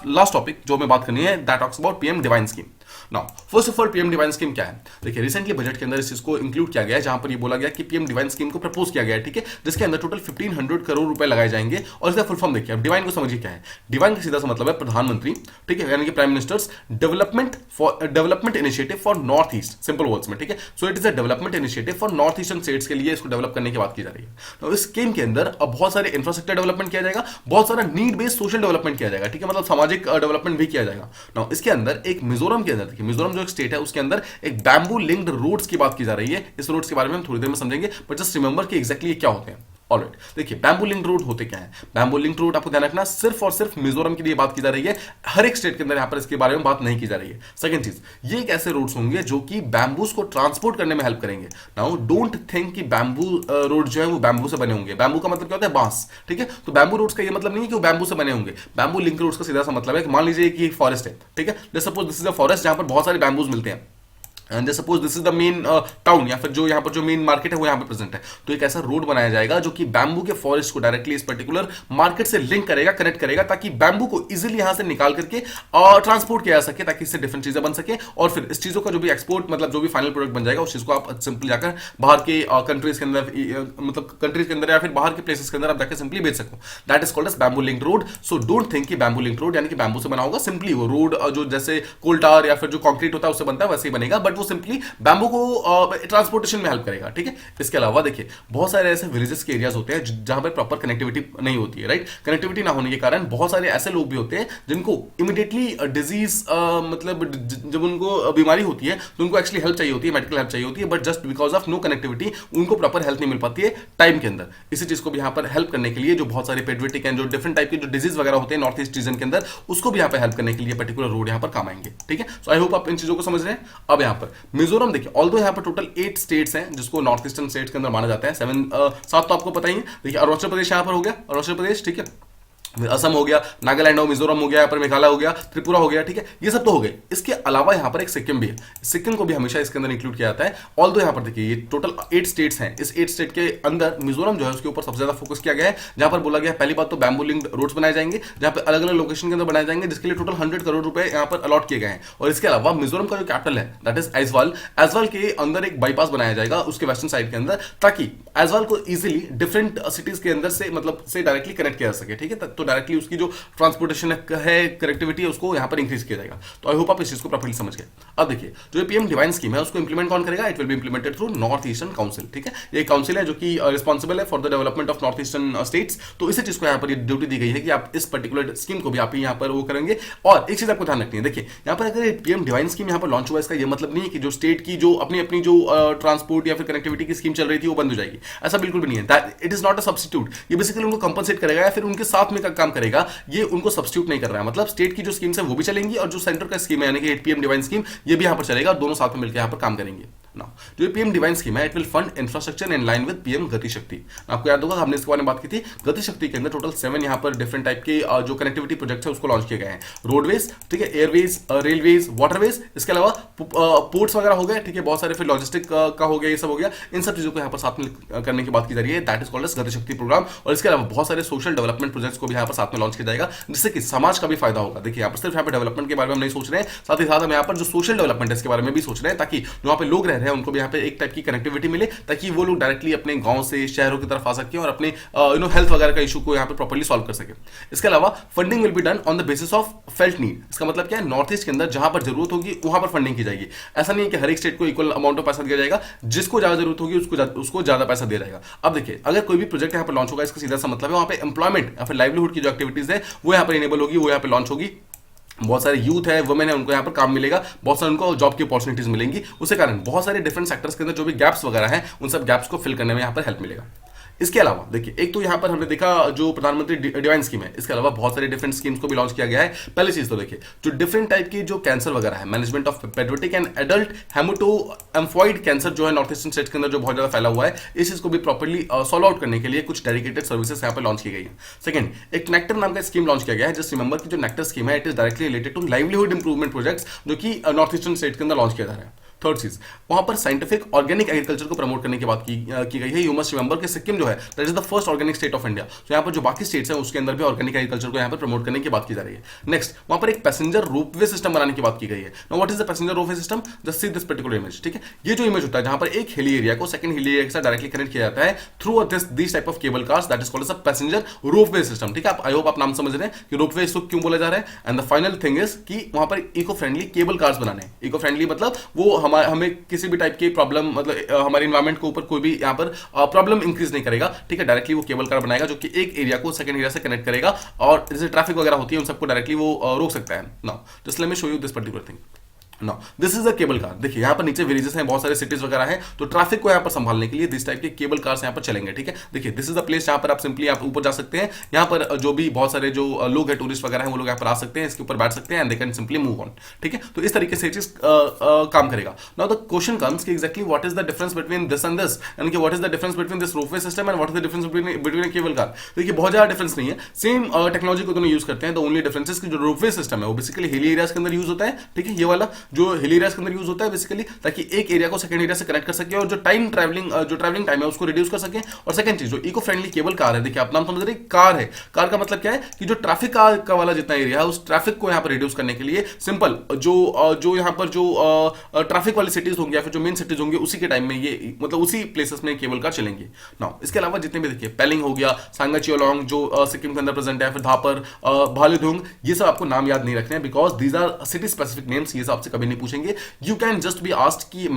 last topic जो हमें बात करनी है, that talks about PM DevINE scheme. Now first of all PM DevINE scheme क्या है? देखिए रिसेंटली बजट के अंदर इस चीज को इंक्लूड किया गया है, जहां पर ये बोला गया कि पीएम डिवाइन स्कीम को प्रपोज किया गया है, ठीक है, जिसके अंदर टोटल 1500 करोड़ रुपए लगाए जाएंगे। और इसका फुल फॉर्म देखिए, अब डिवाइन को समझिए क्या है। डिवाइन का सीधा सा मतलब है प्रधानमंत्री, ठीक है, यानी कि prime ministers development initiative for north east, simple words में, ठीक है। So it is a development initiative for north eastern states के लिए इसको डेवलप करने की बात की जा रही है। तो इस स्कीम के अंदर अब बहुत सारे इंफ्रास्ट्रक्चर डेवलपमेंट किया जाएगा, बहुत सारा नीड बेस्ड सोशल डेवलपमेंट किया जाएगा, ठीक है, मतलब सामाजिक डेवलपमेंट भी किया जाएगा। नाउ इसके अंदर एक मिजोरम के अंदर, देखिए मिजोरम जो एक स्टेट है उसके अंदर एक बैम्बू लिंक्ड रोड्स की बात की जा रही है। इस रोड्स के बारे में हम थोड़ी देर में समझेंगे, बट जस्ट रिमेंबर कि एग्जैक्टली ये क्या होते हैं। ऑलराइट, देखिए बैम्बू लिंक रोड होते क्या है? बैम्बू लिंक रोड आपको ध्यान रखना सिर्फ और सिर्फ मिजोरम के लिए बात की जा रही है, हर एक स्टेट के अंदर यहां पर इसके बारे में बात नहीं की जा रही है। सेकंड चीज, ये एक ऐसे रोड्स होंगे जो कि बैम्बूस को ट्रांसपोर्ट करने में हेल्प करेंगे। नाउ डोंट थिंक कि बैम्बू रोड जो है वो बैम्बू से बने होंगे। बैम्बू का मतलब क्या होता है? बांस, ठीक है। तो बैम्बू रोड्स का ये मतलब नहीं है कि वो बैम्बू से बने होंगे। बैम्बू लिंक रोड्स का सीधा सा मतलब है कि मान लीजिए कि एक फॉरेस्ट है, ठीक है, जैसे suppose this is a forest जहां पर बहुत सारे बैम्बूज मिलते हैं, and suppose this is the main town, या फिर जो यहाँ पर जो मेन मार्केट है वो यहाँ पे प्रेजेंट है। तो एक ऐसा रोड बनाया जाएगा जो कि बैम्बू के फॉरेस्ट को डायरेक्टली इस पर्टिकुलर मार्केट से लिंक करेगा, कनेक्ट करेगा, ताकि बैम्बू को इजीली यहां से निकाल करके ट्रांसपोर्ट किया जा सके, ताकि इससे डिफरेंट चीजें बन सके। और फिर इस चीजों का जो भी एक्सपोर्ट, मतलब जो भी फाइनल प्रोडक्ट बन जाएगा, उस चीज को आप सिंपली जाकर बाहर के कंट्रीज के अंदर, मतलब कंट्रीज के अंदर या फिर बाहर के प्लेसेस के अंदर आप जाकर सिंपली बेच सको। That is called as bamboo link road. So don't think कि बैम्बू लिंक रोड यानी कि बैम्बू से बना होगा। सिंपली वो रोड जो जैसे कोलटार या फिर जो कॉन्क्रीट होता है उससे बनता है वैसे ही बनेगा, बट वो सिंपली बैम्बू को ट्रांसपोर्टेशन में हेल्प करेगा, ठीक है। इसके अलावा देखिए बहुत सारे ऐसे विलेजेस के एरियाज होते हैं जहां पर प्रॉपर कनेक्टिविटी नहीं होती है, राइट। कनेक्टिविटी ना होने के कारण बहुत सारे ऐसे लोग भी होते हैं जिनको इमीडिएटली डिजीज, मतलब जब उनको बीमारी होती है तो उनको एक्चुअली हेल्प चाहिए होती है, मेडिकल हेल्प चाहिए होती है, but just because of no connectivity उनको प्रॉपर हेल्प नहीं मिल पाती है टाइम के अंदर। इसी चीज को भी यहाँ पर हेल्प करने के लिए जो बहुत सारे पेडियाट्रिक एंड जो डिफरेंट टाइप के जो डिजीज वगैरह होते हैं नॉर्थ ईस्ट रीजन के अंदर, उसको भी यहाँ पर हेल्प करने के लिए पर्टिकुलर रोड यहाँ पर काम आएंगे, ठीक है। सो आई होप आप इन चीजों को समझ रहे हैं। अब यहाँ पर मिजोरम देखिए, ऑल्दो यहाँ पर टोटल 8 स्टेट्स हैं जिसको नॉर्थ ईस्टर्न स्टेट्स के अंदर माना जाता है। 7 तो आपको पता ही है। देखिए अरुणाचल प्रदेश यहाँ पर हो गया, अरुणाचल प्रदेश, ठीक है, असम हो गया, नागालैंड हो, मिजोरम हो गया, यहाँ पर मेघालय हो गया, त्रिपुरा हो गया, ठीक है, ये सब तो हो गए। इसके अलावा यहाँ पर एक सिक्किम भी है, सिक्किम को भी हमेशा इसके अंदर इंक्लूड किया जाता है। ऑल दो यहाँ पर देखिए ये टोटल 8 स्टेट्स हैं। इस 8 स्टेट के अंदर मिजोरम जो है उसके ऊपर सबसे ज्यादा फोकस किया गया है, जहां पर बोला गया पहली बात तो बैम्बू लिंक्ड रोड्स बनाए जाएंगे, जहां पर अलग अलग लोकेशन के अंदर बनाए जाएंगे, जिसके लिए टोटल 100 करोड़ रुपए यहाँ पर अलॉट किए गए हैं। और इसके अलावा मिजोरम का जो कैपिटल है दैट इज आइजवाल, आइजवाल के अंदर एक बाईपास बनाया जाएगा उसके वेस्टर्न साइड के अंदर, ताकि आइजवाल को इजिली डिफरेंट सिटीज के अंदर से मतलब से डायरेक्टली कनेक्ट किया जा सके, ठीक है। तो डायरेक्टली उसकी जो ट्रांसपोर्टेशन है, कनेक्टिविटी है, उसको यहां पर इंक्रीज किया जाएगा। तो आई होप आप इस चीज को प्रॉपर्ली समझ गए। अब देखिए जो पीएम डिवाइन स्कीम है उसको इंप्लीमेंट कौन करेगा? It will be implemented through north eastern council, ठीक है। ये काउंसिल है जो कि रिस्पॉन्सिबल है for the development of north eastern states. तो इसी चीज को यहां पर ड्यूटी दी गई है कि आप इस पर्टिकुलर स्कीम को भी आप यहां पर वो करेंगे। और एक चीज आपको ध्यान रखनी है, देखिए यहां पर अगर पीएम डिवाइन स्कीम यहां पर लॉन्च हुआ, इसका ये मतलब नहीं है कि जो स्टेट की जो अपनी अपनी जो ट्रांसपोर्ट या फिर कनेक्टिविटी की स्कीम चल रही थी वो बंद हो जाएगी, ऐसा बिल्कुल भी नहीं है। It is not a substitute. ये बेसिकली उनको कंपनसेट करेगा या फिर उनके साथ में काम करेगा, ये उनको सब्स्टिट्यूट नहीं कर रहा है। मतलब स्टेट की जो स्कीम्स है वो भी चलेंगी और जो सेंटर का स्कीम है यानी कि पीएम डिवाइन स्कीम ये भी यहां पर चलेगा, दोनों साथ में मिलकर यहां पर काम करेंगे। जो पीएम डिवाइन स्कीम है it will fund infrastructure in line with PM गति शक्ति। आपको याद होगा हमने इसके बारे में बात की थी। गति शक्ति के अंदर टोटल 7 यहां पर डिफरेंट टाइप के जो कनेक्टिविटी प्रोजेक्ट्स है उसको लॉन्च किए गए हैं। रोडवेज, ठीक है, एयरवेज, रेलवेज, वाटरवेज, इसके अलावा पोर्ट्स वगैरह हो गए, ठीक है, बहुत सारे फिर लॉजिस्टिक का हो गया, ये सब हो गया। इन सब चीजों को यहाँ पर साथ में करने की बात की जा रही है, दैट इज कॉल्ड एज गति शक्ति प्रोग्राम। और इसके अलावा बहुत सारे सोशल डेवलपमेंट प्रोजेक्ट्स को भी यहाँ पर साथ में लॉन्च किया जाएगा, जिससे कि समाज का भी फायदा होगा। देखिए यहाँ पर सिर्फ यहाँ पर डेवलपमेंट के बारे में हम नहीं सोच रहे हैं, साथ ही साथ हम यहाँ पर जो सोशल डेवलपमेंट है इसके बारे में भी सोच रहे हैं, ताकि जो यहाँ पे लोग रह रहे हैं उनको भी यहाँ पे एक टाइप की कनेक्टिविटी मिले, ताकि वो लोग डायरेक्टली अपने गांव से शहरों की तरफ आ सके और अपने हेल्थ वगैरह का इशू को यहाँ पे प्रॉपर्ली सॉल्व कर सके। इसके अलावा funding will be done on the basis of felt need. इसका मतलब क्या है? नॉर्थ ईस्ट के अंदर जहां पर जरूरत होगी वहां पर फंडिंग की जाएगी। ऐसा नहीं है कि हर एक स्टेट को इक्वल अमाउंट ऑफ पैसा दिया जाएगा, जिसको ज्यादा जरूरत होगी उसको ज्यादा पैसा दिया जाएगा। अब देखिए अगर कोई भी प्रोजेक्ट यहाँ पर लॉन्च होगा, इसका सीधा सा मतलब है वहां पे एम्प्लॉयमेंट या फिर लाइवलीहुड की जो एक्टिविटीज है वो यहाँ पर इनेबल होगी, वो यहाँ पे लॉन्च होगी। बहुत सारे यूथ है, वुमेन है, उनको यहाँ पर काम मिलेगा, बहुत सारे उनको जॉब की अपॉर्चुनिटीज मिलेंगी। उसके कारण बहुत सारे डिफरेंट सेक्टर्स के अंदर जो भी गैप्स वगैरह हैं उन सब गैप्स को फिल करने में यहाँ पर हेल्प मिलेगा। इसके अलावा देखिए एक तो यहाँ पर हमने देखा जो प्रधानमंत्री डिवाइन स्कीम है, इसके अलावा बहुत सारे डिफरेंट स्कीम्स को भी लॉन्च किया गया है। पहली चीज तो देखिए जो डिफरेंट टाइप की जो कैंसर वगैरह है, management of paediatric and adult haematolymphoid cancer जो है नॉर्थ ईस्टर्न स्टेट्स के अंदर जो बहुत ज्यादा फैला हुआ है, इस चीज को भी प्रॉपर्ली सॉल्व आउट करने के लिए कुछ डेडिकेटेड सर्विसेज यहाँ पर लॉन्च की गई है। सेकंड, एक नेक्टर नाम का स्कीम लॉन्च किया गया है। जस्ट रिमेंबर की जो नेक्टर स्कीम है it is directly related to livelihood improvement projects जो कि नॉर्थ ईस्टर्न स्टेट के अंदर लॉन्च किया जा रहा है। थर्ड चीज, वहां पर साइंटिफिक ऑर्गेनिक एग्रीकल्चर को प्रमोट करने की बात की गई है। यू मस्ट रिमेंबर कि सिक्किम जो है that is the first organic state of India. तो यहाँ पर जो बाकी स्टेट्स हैं उसके अंदर भी ऑर्गेनिक एग्रीकल्चर को यहाँ पर प्रमोट करने की बात की जा रही है। नेक्स्ट, वहां पर एक पैसेंजर रोपवे सिस्टम बनाने की बात की गई है। Now what is the passenger ropeway system? Just see this particular image, ठीक है। ये जो इमेज होता है जहां पर एक हिली एरिया को सेकंड हिली एरिया के साथ डायरेक्टली कनेक्ट किया जाता है through this type of cable cars, that is called as a passenger ropeway system, ठीक है। आई होप आप नाम समझ रहे हैं कि रोपवे इसको क्यों बोला जा रहा है। And the final thing is कि वहां पर इको फ्रेंडली केबल कार्स बनाने हैं। इको फ्रेंडली मतलब वो हमें किसी भी टाइप की प्रॉब्लम, मतलब हमारे इन्वायरमेंट के ऊपर कोई भी यहाँ पर प्रॉब्लम इंक्रीज नहीं करेगा, ठीक है। डायरेक्टली वो केबल कार बनाएगा जो कि एक एरिया को सेकंड एरिया से कनेक्ट करेगा और जैसे ट्रैफिक वगैरह होती है उन सबको डायरेक्टली वो रोक सकता है। Now just let me show you this particular thing. No this is a cable car. देखिए यहाँ पर नीचे विलेजेस हैं, बहुत सारे सिटीज वगैरह हैं, तो ट्रैफिक को यहाँ पर संभालने के लिए दिस टाइप के केबल कार्स यहाँ पर चलेंगे, ठीक है। देखिए दिस इज द प्लेस जहाँ पर आप सिंपली आप ऊपर जा सकते हैं। यहाँ पर जो भी बहुत सारे जो लोग हैं, टूरिस्ट वगैरह हैं, वो लोग यहाँ पर आ सकते हैं, इसके ऊपर बैठ सकते हैं and they can simply move on, ठीक है। तो इस तरीके से चीज काम करेगा। नाउ द क्वेश्चन कम्स कि exactly what is the difference between this and this, यानी कि what is the difference between this ropeway system and what is the difference between a cable car. देखिए बहुत ज्यादा डिफरेंस नहीं है, same technology को दोनों यूज करते हैं। द ओनली डिफरेंस इज कि जो रोपवे सिस्टम है वो बेसिकली हिली एरियाज के अंदर यूज होता है, ठीक है। ये वाला जो हिली एरियाज के अंदर यूज होता है बेसिकली ताकि एक एरिया को सेकंड एरिया से कनेक्ट कर सके और जो ट्रैवलिंग टाइम है उसको रिड्यूस कर सके। और सेकंड चीज, जो इको फ्रेंडली केबल कार है, देखिए आप नाम समझ रहे हैं, कार है। कार का मतलब क्या है कि जो ट्रैफिक का वाला जितना एरिया है उस ट्रैफिक को यहाँ पर रिड्यूस करने के लिए सिंपल जो यहाँ पर जो ट्रैफिक वाली सिटीज होंगी या फिर जो मेन सिटीज होंगी उसी के टाइम में ये मतलब उसी प्लेसेस में केबल कार चलेंगे। नाउ इसके अलावा जितने भी देखिए पेलिंग हो गया, सांगाचियोलोंग जो सिक्किम के अंदर प्रेजेंट है, फिर धापर, भालुधुंग, ये सब आपको नाम याद नहीं रखने हैं because these are city specific names. ये सब आपसे कभी नहीं पूछेंगे। You can just be asked कि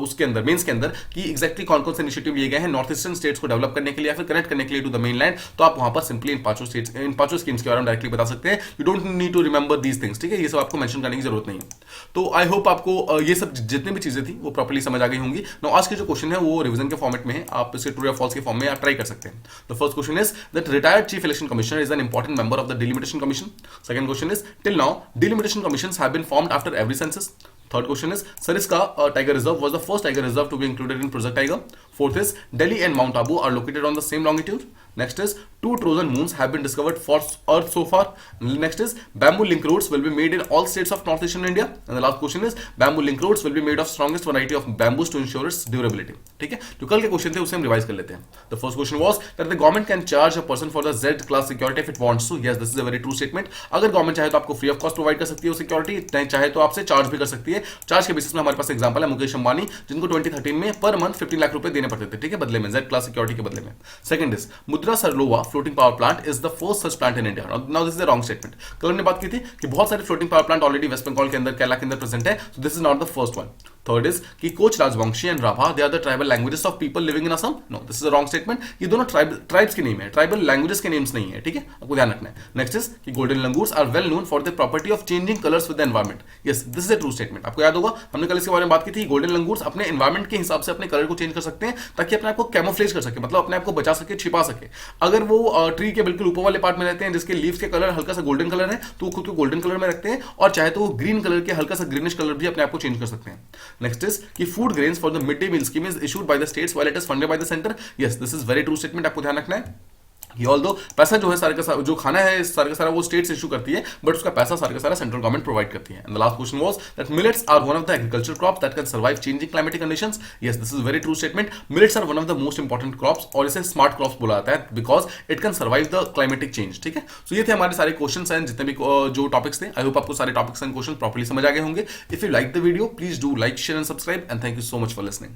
उसके अंदर मेंस के अंदर कि एग्जैक्टली कौन कौन से इनिशिएटिव लिए गए हैं नॉर्थ ईस्टर्न स्टेट्स को डेवलप करने के लिए या फिर कनेक्ट करने के लिए टू द मेनलैंड। तो आप वहां पर सिंपली इन पांचों स्कीम्स के बारे में डायरेक्टली बता सकते हैं। You don't need to remember these things, ठीक है। ये सब आपको मेंशन करने की जरूरत नहीं है। तो आई होप आपको ये सब जितनी भी चीजें थी वो प्रॉपर्ली समझ आ गई होंगी। नाउ आज के जो क्वेश्चन है वो रिवीजन के फॉर्मेट में है, आप इसे ट्रू या फॉल्स के फॉर्म में आप ट्राई कर सकते हैं। The first question is that retired chief election commissioner is an important member of the delimitation commission. Second question is till now delimitation commissions have been formed after every census. Third question is Sariska Tiger Reserve was the first tiger reserve to be included in Project Tiger. Fourth is Delhi and Mount Abu are located on the same longitude. Next is 2 Trojan moons have been discovered for Earth so far. Next is bamboo link roads will be made in all states of northeastern India. And the last question is bamboo link roads will be made of strongest variety of bamboos to ensure its durability. ठीक है, जो कल के question थे उसे हम revise कर लेते हैं. The first question was that the government can charge a person for the Z class security if it wants to. Yes, this is a very true statement. अगर गवर्नमेंट चाहे तो आपको फ्री ऑफ कॉस्ट प्रोवाइड कर सकती है security, चाहे तो आपसे चार्ज भी कर सकती है. चार्ज के बेसिस में हमारे पास एग्जांपल है मुकेश अंबानी, जिनको 2013 में पर मंथ 15 लाख रुपए देने पड़ते थे, ठीक है, बदले में, Z क्लास सिक्योरिटी के बदले में. सेकंड इज मुद्रा सरलोवा floating power plant is the first such plant in India. Now this is the wrong statement. कल हमने बात की थी कि बहुत सारे floating power plant already West Bengal के अंदर, केरला के अंदर प्रेजेंट है, so this is not the first one. Third is कि Koch Rajbanshi and Rabha they are the tribal languages of people living in Assam. No, this is a wrong statement. ये दोनों ट्राइब्स के name है, ट्राइबल लैंग्वेजेस के नेम्स नहीं है, ठीक है, आपको ध्यान रखना है. नेक्स्ट इज कि golden langurs are well known for the property of changing colours with the environment. Yes, this is a true statement. आपको याद होगा हमने कल इसके बारे में बात की थी. गोल्डन लंगूर्स अपने एनवायरमेंट के हिसाब से अपने कलर को चेंज कर सकते हैं ताकि अपने आप को कैमोफ्लेज कर सके, मतलब अपने आप को बचा सके, छिपा सके. अगर वो ट्री के बिल्कुल ऊपर वाले पार्ट में रहते हैं जिसके लीव्स के कलर हल्का सा गोल्डन कलर है तो वो खुद को गोल्डन कलर में रखते हैं, और चाहे तो वो ग्रीन कलर के हल्का सा ग्रीनिश कलर भी अपने आप को चेंज कर सकते हैं. नेक्स्ट इज कि food grains for the mid day meal scheme is issued by the states while it is funded by the centre. Yes, this is very true statement. आपको ध्यान रखना है कि ऑल्दो पैसा जो है सारे का सारा, जो खाना है सारे का सारा वो स्टेट्स इशू करती है, बट उसका पैसा सारे का सारा सेंट्रल गवर्नमेंट प्रोवाइड करती है. And the last question was that millets are one of the agriculture crops that can survive changing climatic conditions. Yes, this is very true statement. Millets are one of the most important crops और इसे smart crops बोला जाता है because it can survive the climatic change. ठीक है, सो ये थे हमारे सारे क्वेश्चंस एंड जितने भी जो टॉपिक्स थे. आई होप आपको सारे टॉपिक्स एंड क्वेश्चन प्रॉपर्ली समझ आ गए होंगे. If you like the video please do like, share and subscribe, and thank you so much for listening.